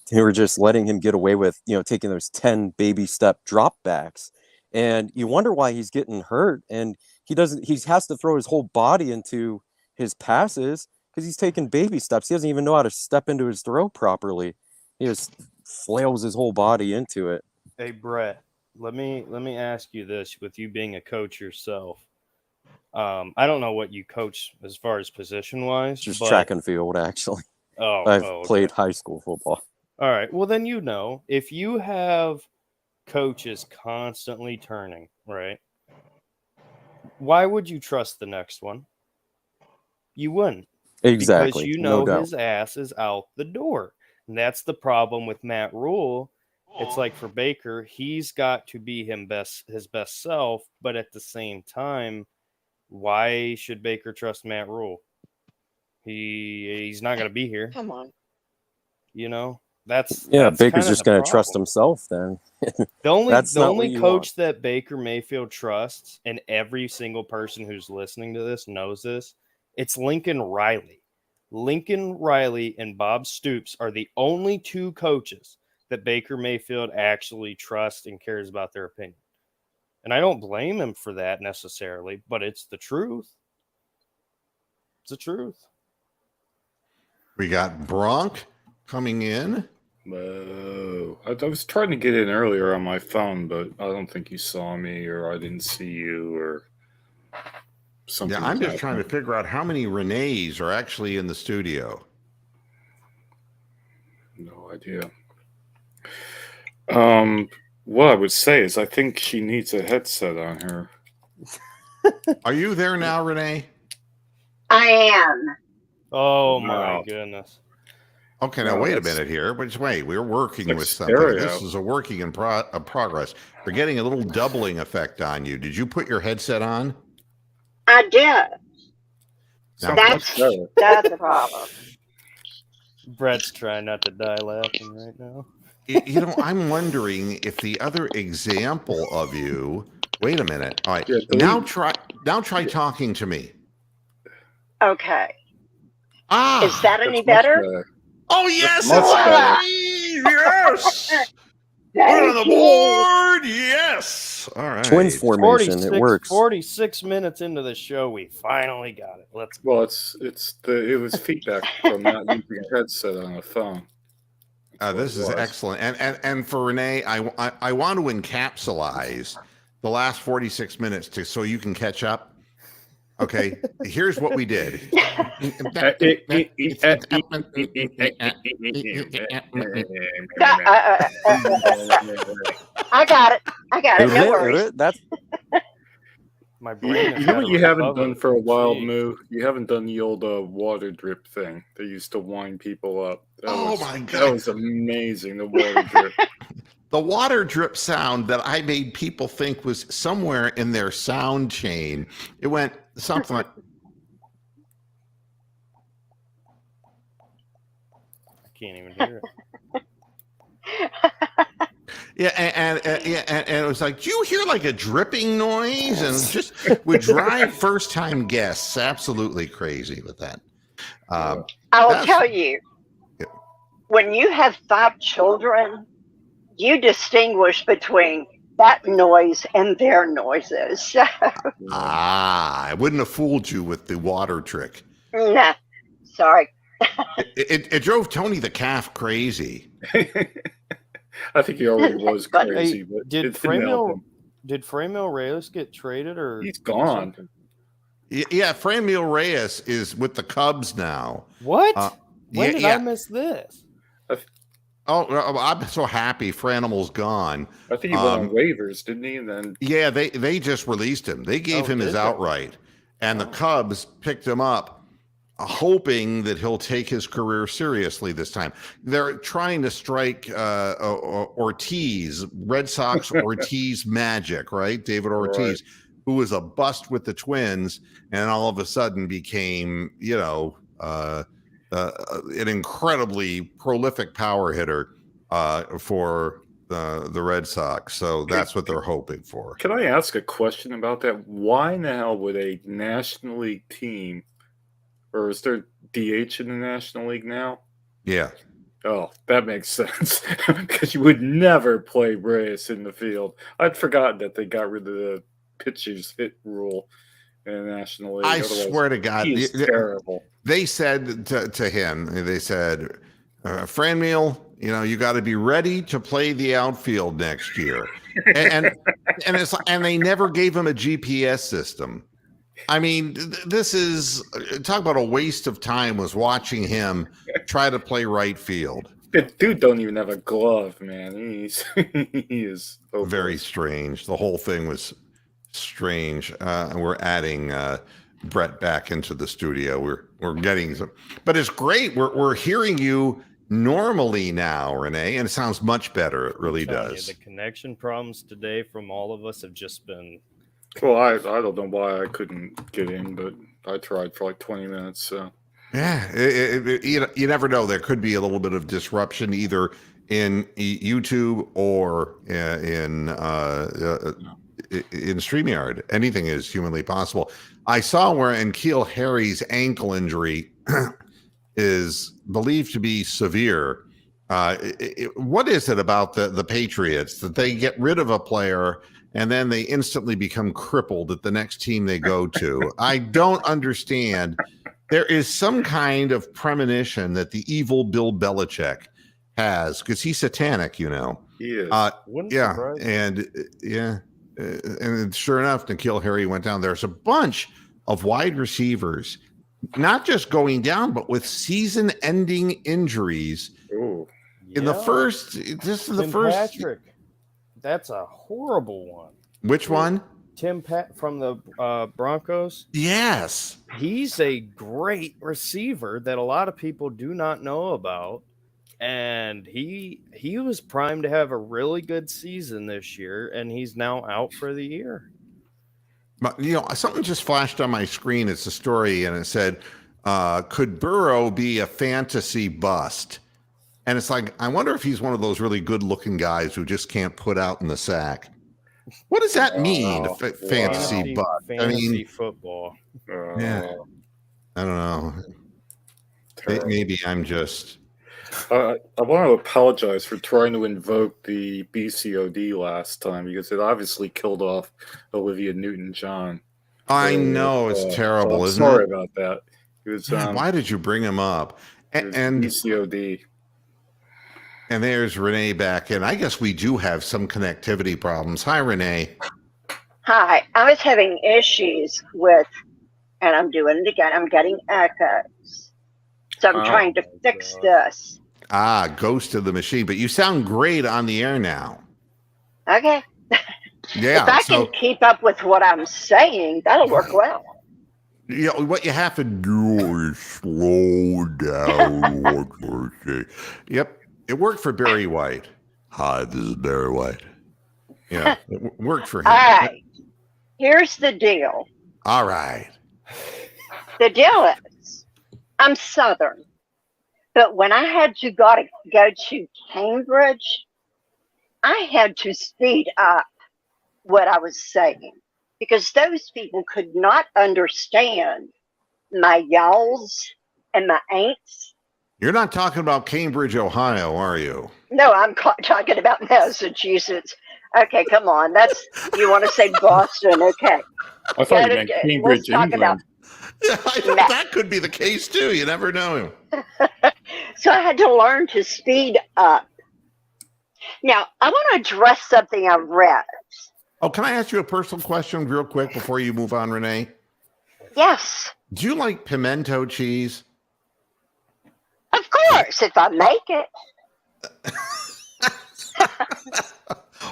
who were just letting him get away with, taking those 10 baby step dropbacks. And you wonder why he's getting hurt. And he has to throw his whole body into his passes because he's taking baby steps. He doesn't even know how to step into his throw properly. He just flails his whole body into it. Hey, Brett, let me ask you this, with you being a coach yourself. I don't know what you coach as far as position-wise. Just track and field, actually. I've played high school football. All right. Well, then if you have coaches constantly turning, right, why would you trust the next one? You wouldn't. Exactly. Because his ass is out the door. And that's the problem with Matt Rule. It's like for Baker, he's got to be his best self, but at the same time, why should Baker trust Matt Rule? He's not going to be here. Come on. You know, that's Baker's kinda just the going to trust problem. himself then. The not only what you coach want. that Baker Mayfield trusts, and every single person who's listening to this knows this, it's Lincoln Riley. Lincoln Riley and Bob Stoops are the only two coaches that Baker Mayfield actually trusts and cares about their opinion. And I don't blame him for that necessarily, but it's the truth. It's the truth. We got Bronk coming in. Whoa. I was trying to get in earlier on my phone, but I don't think you saw me, or I didn't see you, or something. Yeah, I'm just trying to figure out how many Renees are actually in the studio. No idea. What I would say is I think she needs a headset on her. Are you there now, Renee? I am. Oh, Wow. my goodness. Okay, now No, wait a that's- minute here. But wait, we're working Like with something. stereo. This is a working in progress. We're getting a little doubling effect on you. Did you put your headset on? I did. Sounds That's- much better. That's the problem. Brett's trying not to die laughing right now. You know, I'm wondering if the other example of you. Wait a minute. All right, Yeah, now delete. try talking to me. Okay. Ah, Is that any That's much better? oh yes, much it's better. me. Yes. Put it on the Thank you. board. Yes. All right. Twin formation, it works. 46 minutes into the show, we finally got it. Let's go. Well, it was feedback from not using a headset on a phone. That's what This it is was. excellent. And for Renee, I want to encapsulize the last 46 minutes so you can catch up. Okay, here's what we did. I got it. No worries. That's My brain You know what you haven't done for a while, Jeez. Moo? You haven't done the old water drip thing. They used to wind people up. My God. That was amazing, the water drip. The water drip sound that I made people think was somewhere in their sound chain. It went something like, I can't even hear it. yeah, and it was like, do you hear like a dripping noise? And just would drive first-time guests absolutely crazy with that. I will That's- tell you, Yeah. when you have 5 children, you distinguish between that noise and their noises. I wouldn't have fooled you with the water trick. Nah, sorry. It drove Tony the calf crazy. I think he already was But- crazy, Hey, but did it didn't help him. Framil Reyes get traded or He's gone. something? Yeah, Franmil Reyes is with the Cubs now. What? yeah, When did yeah. I miss this? Oh, I'm so happy Franimal's gone. I think he went on waivers, didn't he? And then Yeah, they just released him. They gave him did his they? outright, and the Cubs picked him up, hoping that he'll take his career seriously this time. They're trying to strike Ortiz, Red Sox Ortiz magic, right? David Ortiz, who was a bust with the Twins, and all of a sudden became, an incredibly prolific power hitter for the Red Sox. So that's what they're hoping for. can I ask a question about that? Why in the hell would a National League team, or is there DH in the National League now? Yeah. Oh, that makes sense. Because you would never play Reyes in the field. I'd forgotten that they got rid of the pitchers hit rule in the National League. I Otherwise, swear to God, he is terrible. they said to him, they said, Franmil, you got to be ready to play the outfield next year. And it's like, and they never gave him a GPS system. I mean, this is talk about a waste of time was watching him try to play right field. The dude don't even have a glove, man. He is hopeless. Very strange. The whole thing was strange. And we're adding Brett back into the studio. We're getting some, but it's great. We're hearing you normally now, Renee, and it sounds much better. It really Telling does. you, the connection problems today from all of us have just been. Well, I don't know why I couldn't get in, but I tried for like 20 minutes. So Yeah, you never know. There could be a little bit of disruption either in YouTube or in StreamYard. Anything is humanly possible. I saw where N'Keal Harry's ankle injury is believed to be severe. What is it about the Patriots that they get rid of a player and then they instantly become crippled at the next team they go to? I don't understand. There is some kind of premonition that the evil Bill Belichick has, because he's satanic, you know. He is. Wouldn't Yeah, surprise me. and sure enough, N'Keal Harry went down. There's a bunch of wide receivers, not just going down, but with season-ending injuries. Ooh. In the Yeah. first, this is the Tim first. Patrick. That's a horrible one. Which one? Tim Pat from the Broncos. Yes. He's a great receiver that a lot of people do not know about, and he was primed to have a really good season this year, and he's now out for the year. But, you know, something just flashed on my screen. It's a story, and it said, could Burrow be a fantasy bust? And it's like, I wonder if he's one of those really good-looking guys who just can't put out in the sack. What does that mean, fantasy bust? Fantasy football. Yeah. I don't know. Terrible. Maybe I'm just... I want to apologize for trying to invoke the BCOD last time because it obviously killed off Olivia Newton-John. I know, it's terrible, I'm isn't sorry it? about that. It was, Yeah, why did you bring him up? it was And BCOD. and there's Renee back in. I guess we do have some connectivity problems. Hi, Renee. Hi, I was having issues with, and I'm doing it again, I'm getting echoes. So I'm Oh, trying to my fix God. this. Ghost of the machine. But you sound great on the air now. Okay. Yeah. If I So can keep up with what I'm saying, that'll work well. you know, what you have to do is slow down what you're saying. Yep. It worked for Barry White. Hi, this is Barry White. Yeah, it worked for him. All right. Here's the deal. All right. The deal is, I'm Southern, but when I had to go to Cambridge, I had to speed up what I was saying because those people could not understand my y'alls and my ain'ts. You're not talking about Cambridge, Ohio, are you? No, I'm talking about Massachusetts. Okay, come on. You want to say Boston? Okay. I thought you Gotta meant get- Cambridge, let's talk about- England. Yeah, that could be the case too. You never know. So I had to learn to speed up. Now, I want to address something I read. Oh, can I ask you a personal question real quick before you move on, Renee? Yes, Do you like pimento cheese? of course, if I make it.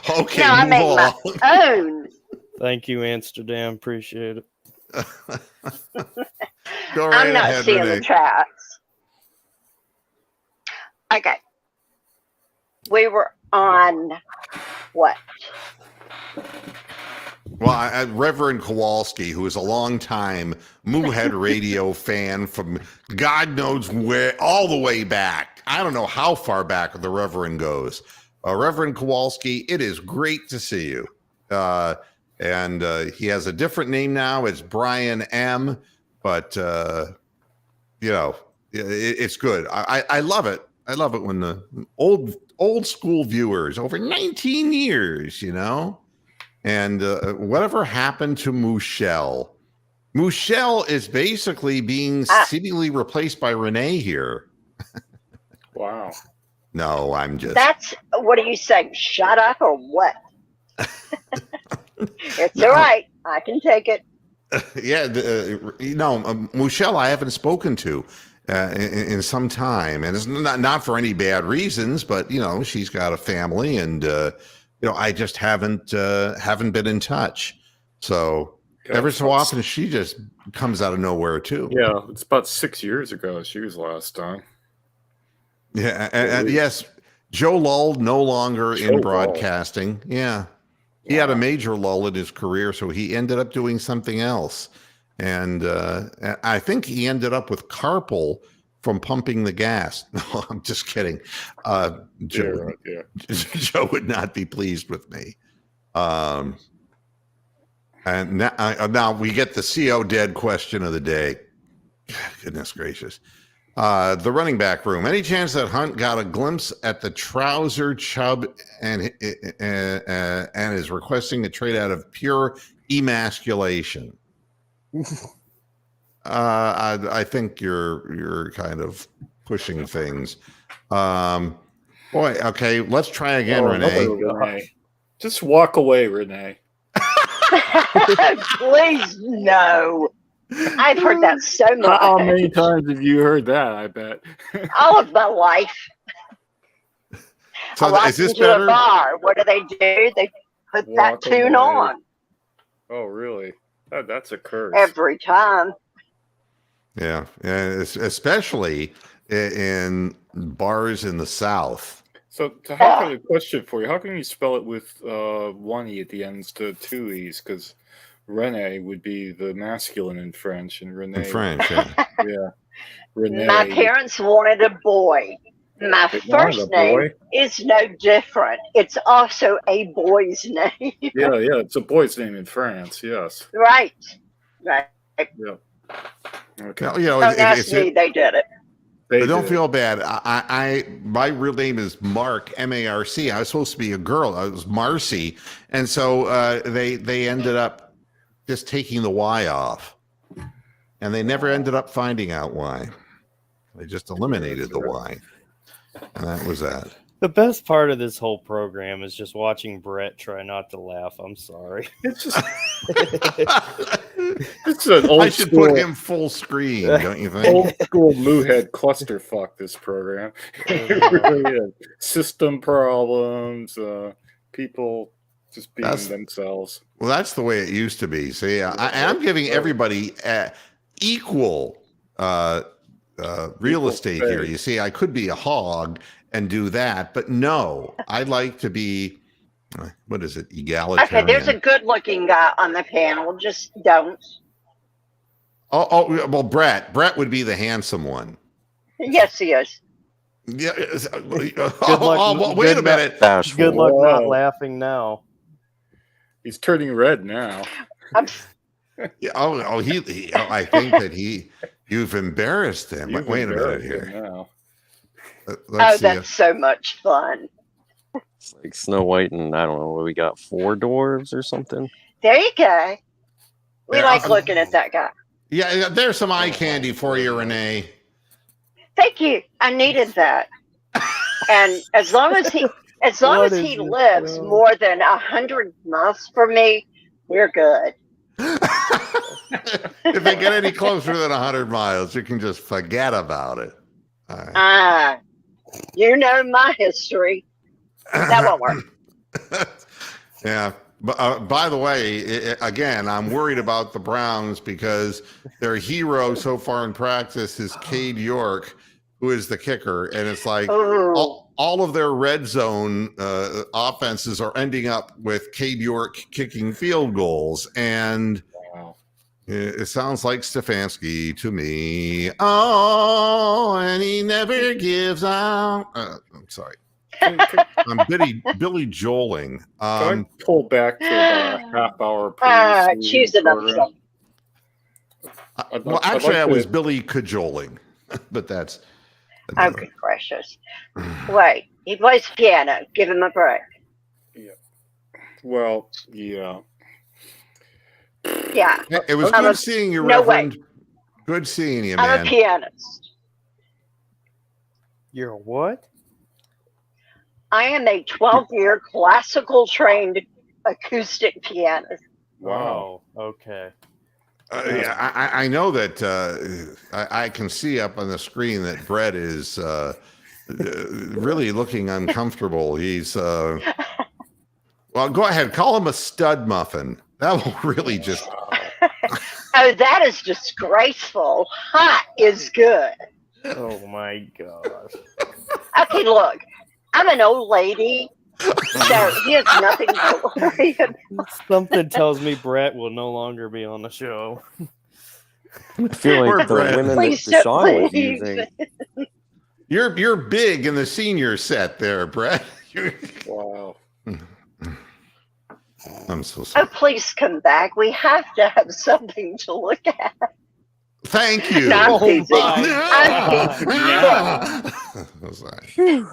Okay, No, I move make on. my own. Thank you, Amsterdam. Appreciate it. Go right I'm not ahead, seeing Renee. the tracks. Okay. We were on what? Well, Reverend Kowalski, who is a longtime Moohead Radio fan from God knows where, all the way back. I don't know how far back the Reverend goes. Reverend Kowalski, it is great to see you. And he has a different name now. It's Brian M. But, you know, it's good. I love it. I love it when the old school viewers, over 19 years, you know. And whatever happened to Mouchel? Mouchel is basically being seemingly replaced by Renee here. Wow. No, I'm just... That's what are you saying? Shut up or what? It's No. all right. I can take it. Yeah, Mouchel I haven't spoken to in some time. And it's not for any bad reasons, but, you know, she's got a family and... you know, I just haven't been in touch. So every so often, she just comes out of nowhere too. Yeah, it's about 6 years ago. She was last time. Yeah, and yes, Joe Lull no longer Joe in Lull. broadcasting. Yeah, he had a major lull in his career, so he ended up doing something else. And I think he ended up with carpal from pumping the gas. No, I'm just kidding. Joe, Joe would not be pleased with me. And now we get the CO dead question of the day. Goodness gracious. The running back room. Any chance that Hunt got a glimpse at the trouser Chubb and is requesting a trade out of pure emasculation? I think you're kind of pushing things. Boy, okay, let's try again, Renee. Renee. Just walk away, Renee. Please, no. I've heard that so much. How many times have you heard that? I bet. All of my life. So I walked is this into better? a bar. What do? They put Walk that tune away. on Oh, really? That's a curse. every time. Yeah, especially in bars in the South. So how can a question for you? How can you spell it with one E at the end instead of two E's? Because Rene would be the masculine in French, and Renee In French, yeah. yeah. Renee. My parents wanted a boy. My They wanted a first name boy? is no different. It's also a boy's name. Yeah, it's a boy's name in France. Yes. Right. Yeah. Okay. Now, you know, Don't ask me. They did it. They but don't did. feel bad. My real name is Mark, M-A-R-C. I was supposed to be a girl. I was Marcy, and so they ended up just taking the Y off, and they never ended up finding out why. They just eliminated the Y, and that was that. The best part of this whole program is just watching Brett try not to laugh. I'm sorry. It's just it's an old I should school, put him full screen, don't you think? old school moohead clusterfuck. This program. It really is. System problems. People just being themselves. Well, that's the way it used to be. See, I'm giving everybody equal real estate here. You see, I could be a hog and do that, but no, I'd like to be, what is it, egalitarian. Okay, there's a good-looking guy on the panel. Just don't. Oh, well, Brett would be the handsome one. Yes, he is. Yeah. Good Wait a minute. Bashful. Good luck not Whoa. laughing now. He's turning red now. Yeah, I think that you've embarrassed him. You've Wait a minute embarrassed here. him now. Oh, that's so much fun. It's like Snow White and I don't know what we got, 4 dwarves or something. There you go. We Yeah, like looking at that guy. Yeah, there's some eye candy for you, Renee. Thank you. I needed that. And as long as he lives more than 100 miles from me, we're good. If they get any closer than 100 miles, you can just forget about it. All right. You know my history. That won't work. Yeah. But by the way, again, I'm worried about the Browns because their hero so far in practice is Cade York, who is the kicker. And it's like all of their red zone offenses are ending up with Cade York kicking field goals. And Wow. it sounds like Stefanski to me. Oh, and he never gives out. I'm sorry. I'm Billy Joeling. Can I pull back to about a half hour previous Choose another program? song. Well, actually, I was Billy cajoling, but that's. Oh, good gracious. Wait, he plays piano. Give him a break. Well, yeah. Yeah. It was good seeing you, no Reverend. Good seeing you, I'm man. a pianist. You're a what? I am a 12-year classical trained acoustic pianist. Wow. Oh, okay. Yeah, I know that I can see up on the screen that Brett is really looking uncomfortable. He's well, go ahead, call him a stud muffin. That will really just. Oh, that is disgraceful. Hot is good. Oh my gosh. Okay, look, I'm an old lady, so he has nothing to worry about. Something tells me Brett will no longer be on the show. I feel Poor like the Brett. women that Please don't Deshaun was leave. using. You're big in the senior set there, Brett. Wow. I'm so Oh, sorry. please come back. We have to have something to look at. Thank you. No, I'm Oh teasing. my I'm sorry. Phew.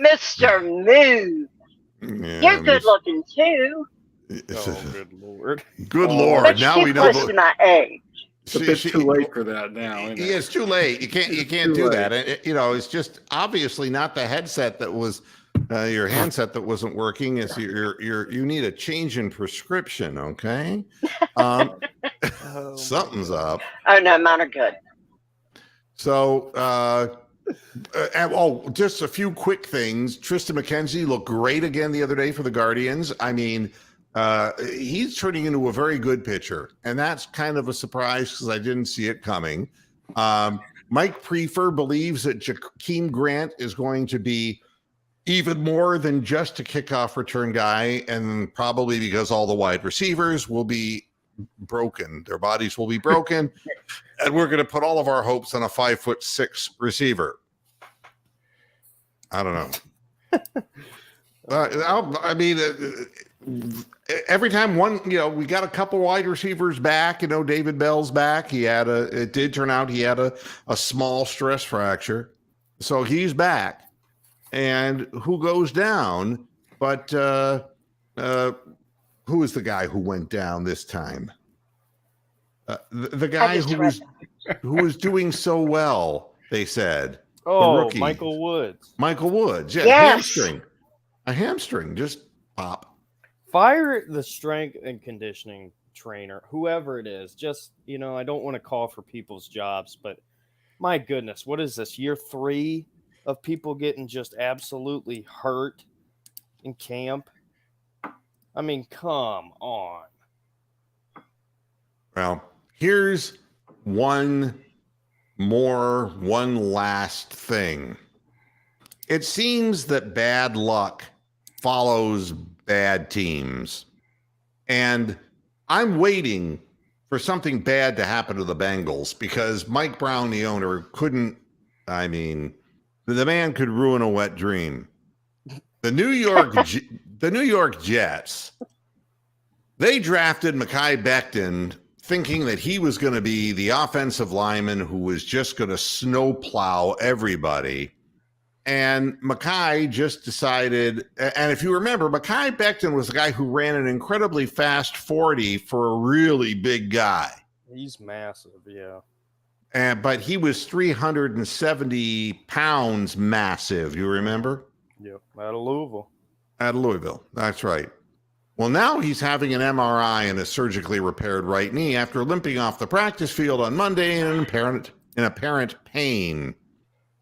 Mr. Move. Yeah, You're good looking too, Oh, good lord. Good Oh, Lord. but Now you're we too know close to my age. It's a bit too late for that now, isn't it? It's too late. You can't Too do late. that. It's just obviously not the headset that was your handset that wasn't working. It's you need a change in prescription, okay? Oh, Something's up. Oh no, mine are good. So just a few quick things. Tristan McKenzie looked great again the other day for the Guardians. I mean, he's turning into a very good pitcher, and that's kind of a surprise because I didn't see it coming. Mike Prefer believes that Jakeem Grant is going to be even more than just a kickoff return guy, and probably because all the wide receivers will be broken, their bodies will be broken, and we're going to put all of our hopes on a 5'6" receiver. I don't know. I mean, every time we got a couple wide receivers back. David Bell's back. It did turn out he had a small stress fracture, so he's back. And who goes down? But who is the guy who went down this time? The guy who was doing so well. They said. Oh, rookie. Michael Woods. Michael Woods. Yeah, Yes. A hamstring. Just pop. Fire the strength and conditioning trainer, whoever it is. Just, I don't want to call for people's jobs, but my goodness, what is this? Year 3 of people getting just absolutely hurt in camp? I mean, come on. Well, here's one last thing. It seems that bad luck follows bad teams. And I'm waiting for something bad to happen to the Bengals because Mike Brown, the owner, the man could ruin a wet dream. The New York Jets, they drafted Mekhi Becton thinking that he was going to be the offensive lineman who was just going to snowplow everybody. And Mekhi just decided, and if you remember, Mekhi Becton was the guy who ran an incredibly fast 40 for a really big guy. He's massive, yeah. But he was 370 pounds massive, you remember? Yep, out of Louisville. At Louisville, that's right. Well, now he's having an MRI and a surgically repaired right knee after limping off the practice field on Monday in apparent pain.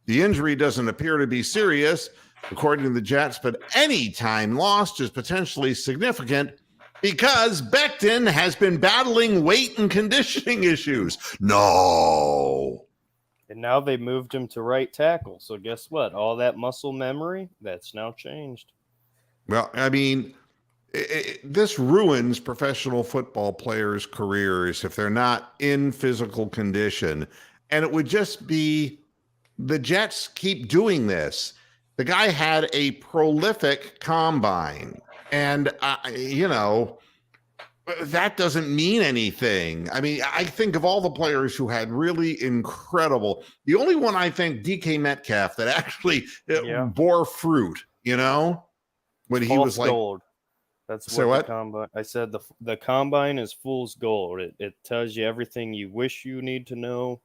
The injury doesn't appear to be serious, according to the Jets, but any time lost is potentially significant because Becton has been battling weight and conditioning issues. No. And now they moved him to right tackle. So guess what? All that muscle memory, that's now changed. Well, I mean, this ruins professional football players' careers if they're not in physical condition. And it would just be the Jets keep doing this. The guy had a prolific combine. And, that doesn't mean anything. I mean, I think of all the players who had really incredible. The only one I think, DK Metcalf, that actually bore fruit, when he was like gold. That's what the combine. I said the combine is fool's gold. It tells you everything you wish you need to know,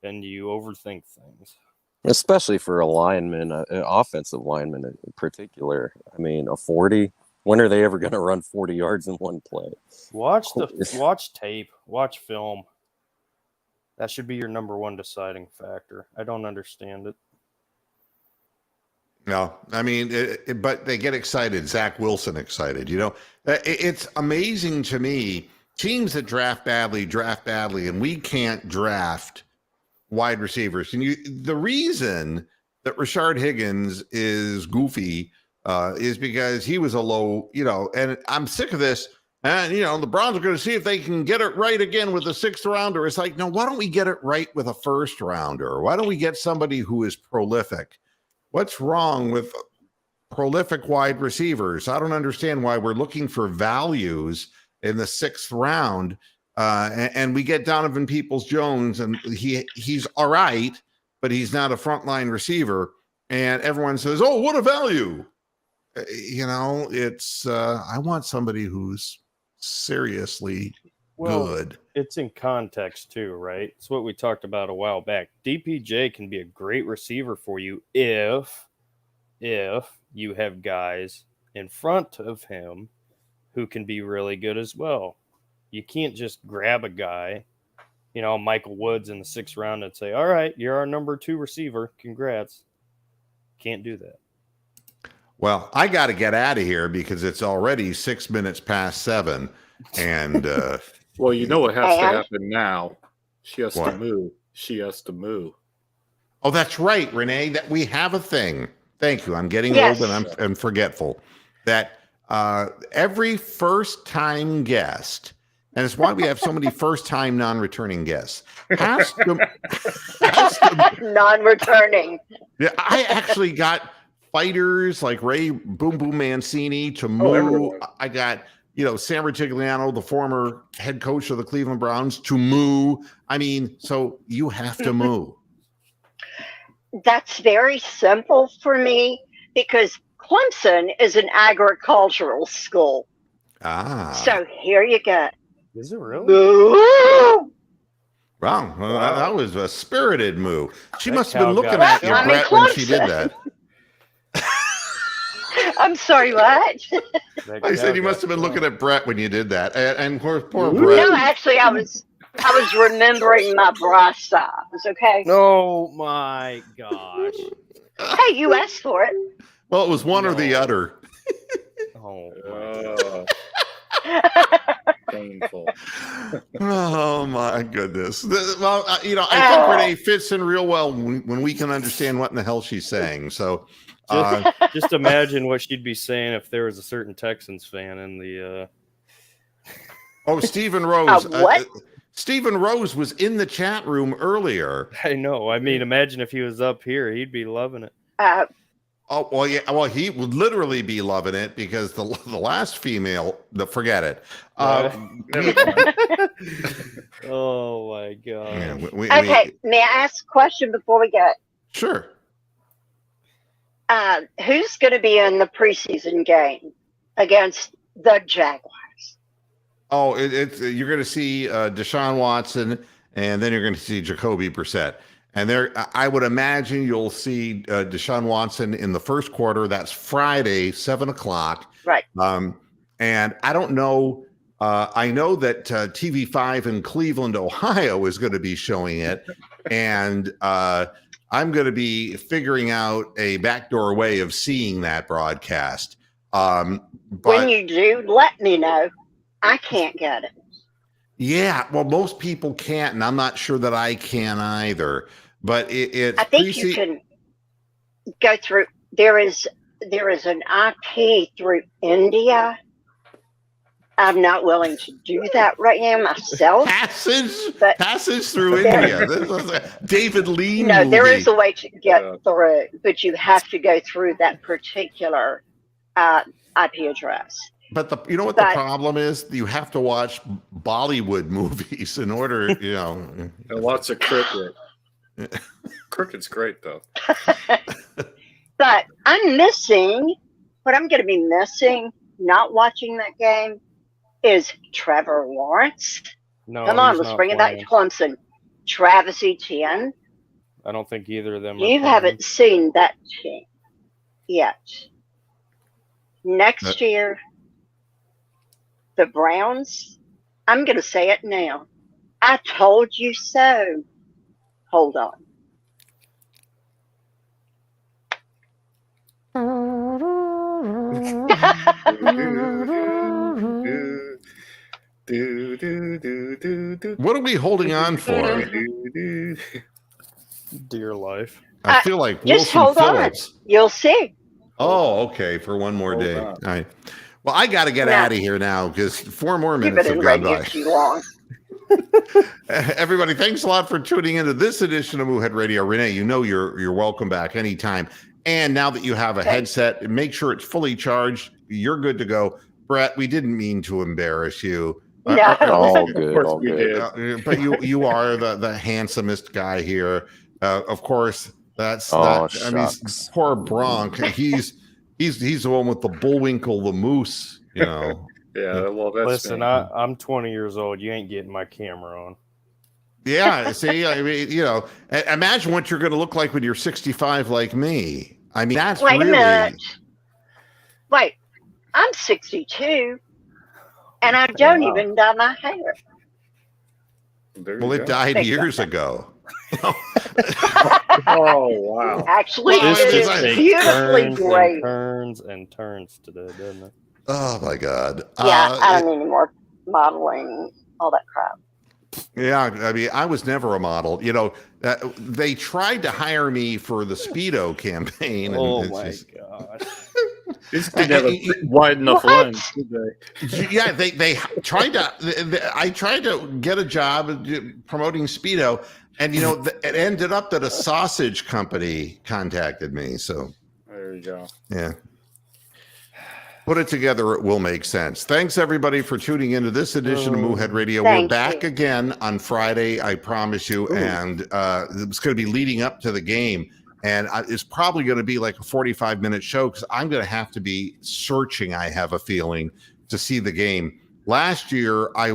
and you overthink things. Especially for a lineman, an offensive lineman in particular. I mean, a 40. When are they ever going to run 40 yards in one play? Watch tape. Watch film. That should be your number one deciding factor. I don't understand it. No, I mean, but they get excited. Zach Wilson excited. It's amazing to me. Teams that draft badly, and we can't draft wide receivers. And the reason that Rashard Higgins is goofy is because he was a low, and I'm sick of this. And, the Browns are going to see if they can get it right again with the 6th rounder. It's like, no, why don't we get it right with a 1st rounder? Why don't we get somebody who is prolific? What's wrong with prolific wide receivers? I don't understand why we're looking for values in the 6th round. And we get Donovan Peoples-Jones, and he's all right, but he's not a frontline receiver. And everyone says, oh, what a value. It's I want somebody who's seriously good. It's in context too, right? It's what we talked about a while back. DPJ can be a great receiver for you if you have guys in front of him who can be really good as well. You can't just grab a guy, Michael Woods in the 6th round and say, all right, you're our number 2 receiver. Congrats. Can't do that. Well, I got to get out of here because it's already 6 minutes past 7. And well, what has to happen now. She has to move. She has to move. Oh, that's right, Renee. That we have a thing. Thank you. I'm getting old and I'm forgetful. That every first-time guest, and it's why we have so many first-time non-returning guests, has to non-returning. Yeah, I actually got fighters like Ray Boom Boom Mancini to moo. I got, Sam Rutigliano, the former head coach of the Cleveland Browns, to moo. I mean, so you have to moo. That's very simple for me because Clemson is an agricultural school. So here you go. Is it really? Moo! Wow, that was a spirited moo. She must have been looking at you, Brett, when she did that. I'm sorry, what? I said you must have been looking at Brett when you did that. And poor Brett. No, actually, I was remembering my bra size, okay? Oh, my gosh. Hey, you asked for it. Well, it was one or the other. Oh, painful. Oh, my goodness. Well, I think Renee fits in real well when we can understand what in the hell she's saying. So just imagine what she'd be saying if there was a certain Texans fan in the. Oh, Stephen Rose. What? Stephen Rose was in the chat room earlier. I know. I mean, imagine if he was up here, he'd be loving it. Oh, well, yeah. Well, he would literally be loving it because the last female, forget it. Oh, my God. Yeah, okay, may I ask a question before we go? Sure. Who's going to be in the preseason game against the Jaguars? Oh, you're going to see Deshaun Watson, and then you're going to see Jacoby Brissett. And I would imagine you'll see Deshaun Watson in the first quarter. That's Friday, 7:00. Right. And I don't know. I know that TV5 in Cleveland, Ohio, is going to be showing it, and I'm going to be figuring out a backdoor way of seeing that broadcast. When you do, let me know. I can't get it. Yeah, well, most people can't, and I'm not sure that I can either. But it's I think you can go through. There is an IP through India. I'm not willing to do that right now myself. Passage through India. This was a David Lean movie. There is a way to get through, but you have to go through that particular IP address. But you know what the problem is? You have to watch Bollywood movies in order, And lots of cricket. Cricket's great, though. But I'm missing, what I'm going to be missing, not watching that game, is Trevor Lawrence. No, come on, let's bring it back to Clemson. Travis Etienne. I don't think either of them. You haven't seen that team yet. Next year, the Browns, I'm going to say it now. I told you so. Hold on. What are we holding on for? Dear life. I feel like just Wilson hold Phillips. on. You'll see. Oh, okay. For one more day. All right. Well, I got to get Yeah. out of here now because 4 more You've minutes been have in gone radio by. too long. Everybody, thanks a lot for tuning into this edition of Moohead Radio. Renee, you know you're welcome back anytime. And now that you have a headset, make sure it's fully charged. You're good to go. Brett, we didn't mean to embarrass you. No. All Of good, course all we good. did. But you are the handsomest guy here. Of course, that's Oh, that. I mean, shucks. poor Bronk. He's the one with the bullwinkle, the moose. You know. Yeah, well, that's Listen, me. I'm 20 years old. You ain't getting my camera on. Yeah. See, I mean, imagine what you're going to look like when you're 65, like me. I mean, that's Wait a really. minute. Wait, I'm 62, and I don't Wow. even dye my hair. There Well, you it go. died Think years ago. Oh, wow. Actually, Well, it it's is like- beautifully turns gray. and turns and turns today, doesn't it? Oh my God. Yeah, I don't need any more modeling, all that crap. Yeah, I mean, I was never a model. They tried to hire me for the Speedo campaign. And Oh it's my just- gosh. These didn't have a wide enough What? lens, did they? Yeah, they tried to. I tried to get a job promoting Speedo, and it ended up that a sausage company contacted me. So There you go. yeah. Put it together, it will make sense. Thanks, everybody, for tuning into this edition of Moohead Radio. We're Thank back you. again on Friday, I promise you. And it's going to be leading up to the game. And it's probably going to be like a 45-minute show because I'm going to have to be searching, I have a feeling, to see the game. Last year, I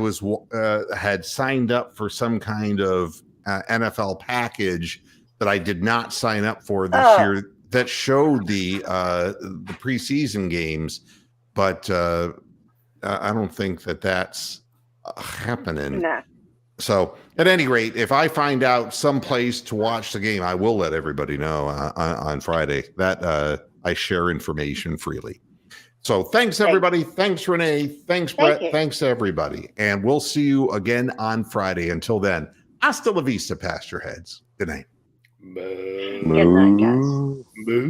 had signed up for some kind of NFL package that I did not sign up for this year that showed the preseason games. But I don't think that's happening. No. So at any rate, if I find out some place to watch the game, I will let everybody know on Friday. That I share information freely. So thanks, everybody. Thanks, Renee. Thanks, Brett. you. Thanks, everybody. And we'll see you again on Friday. Until then, hasta la vista, Pastor Heads. Good night. Boo. Good night, guys. Boo.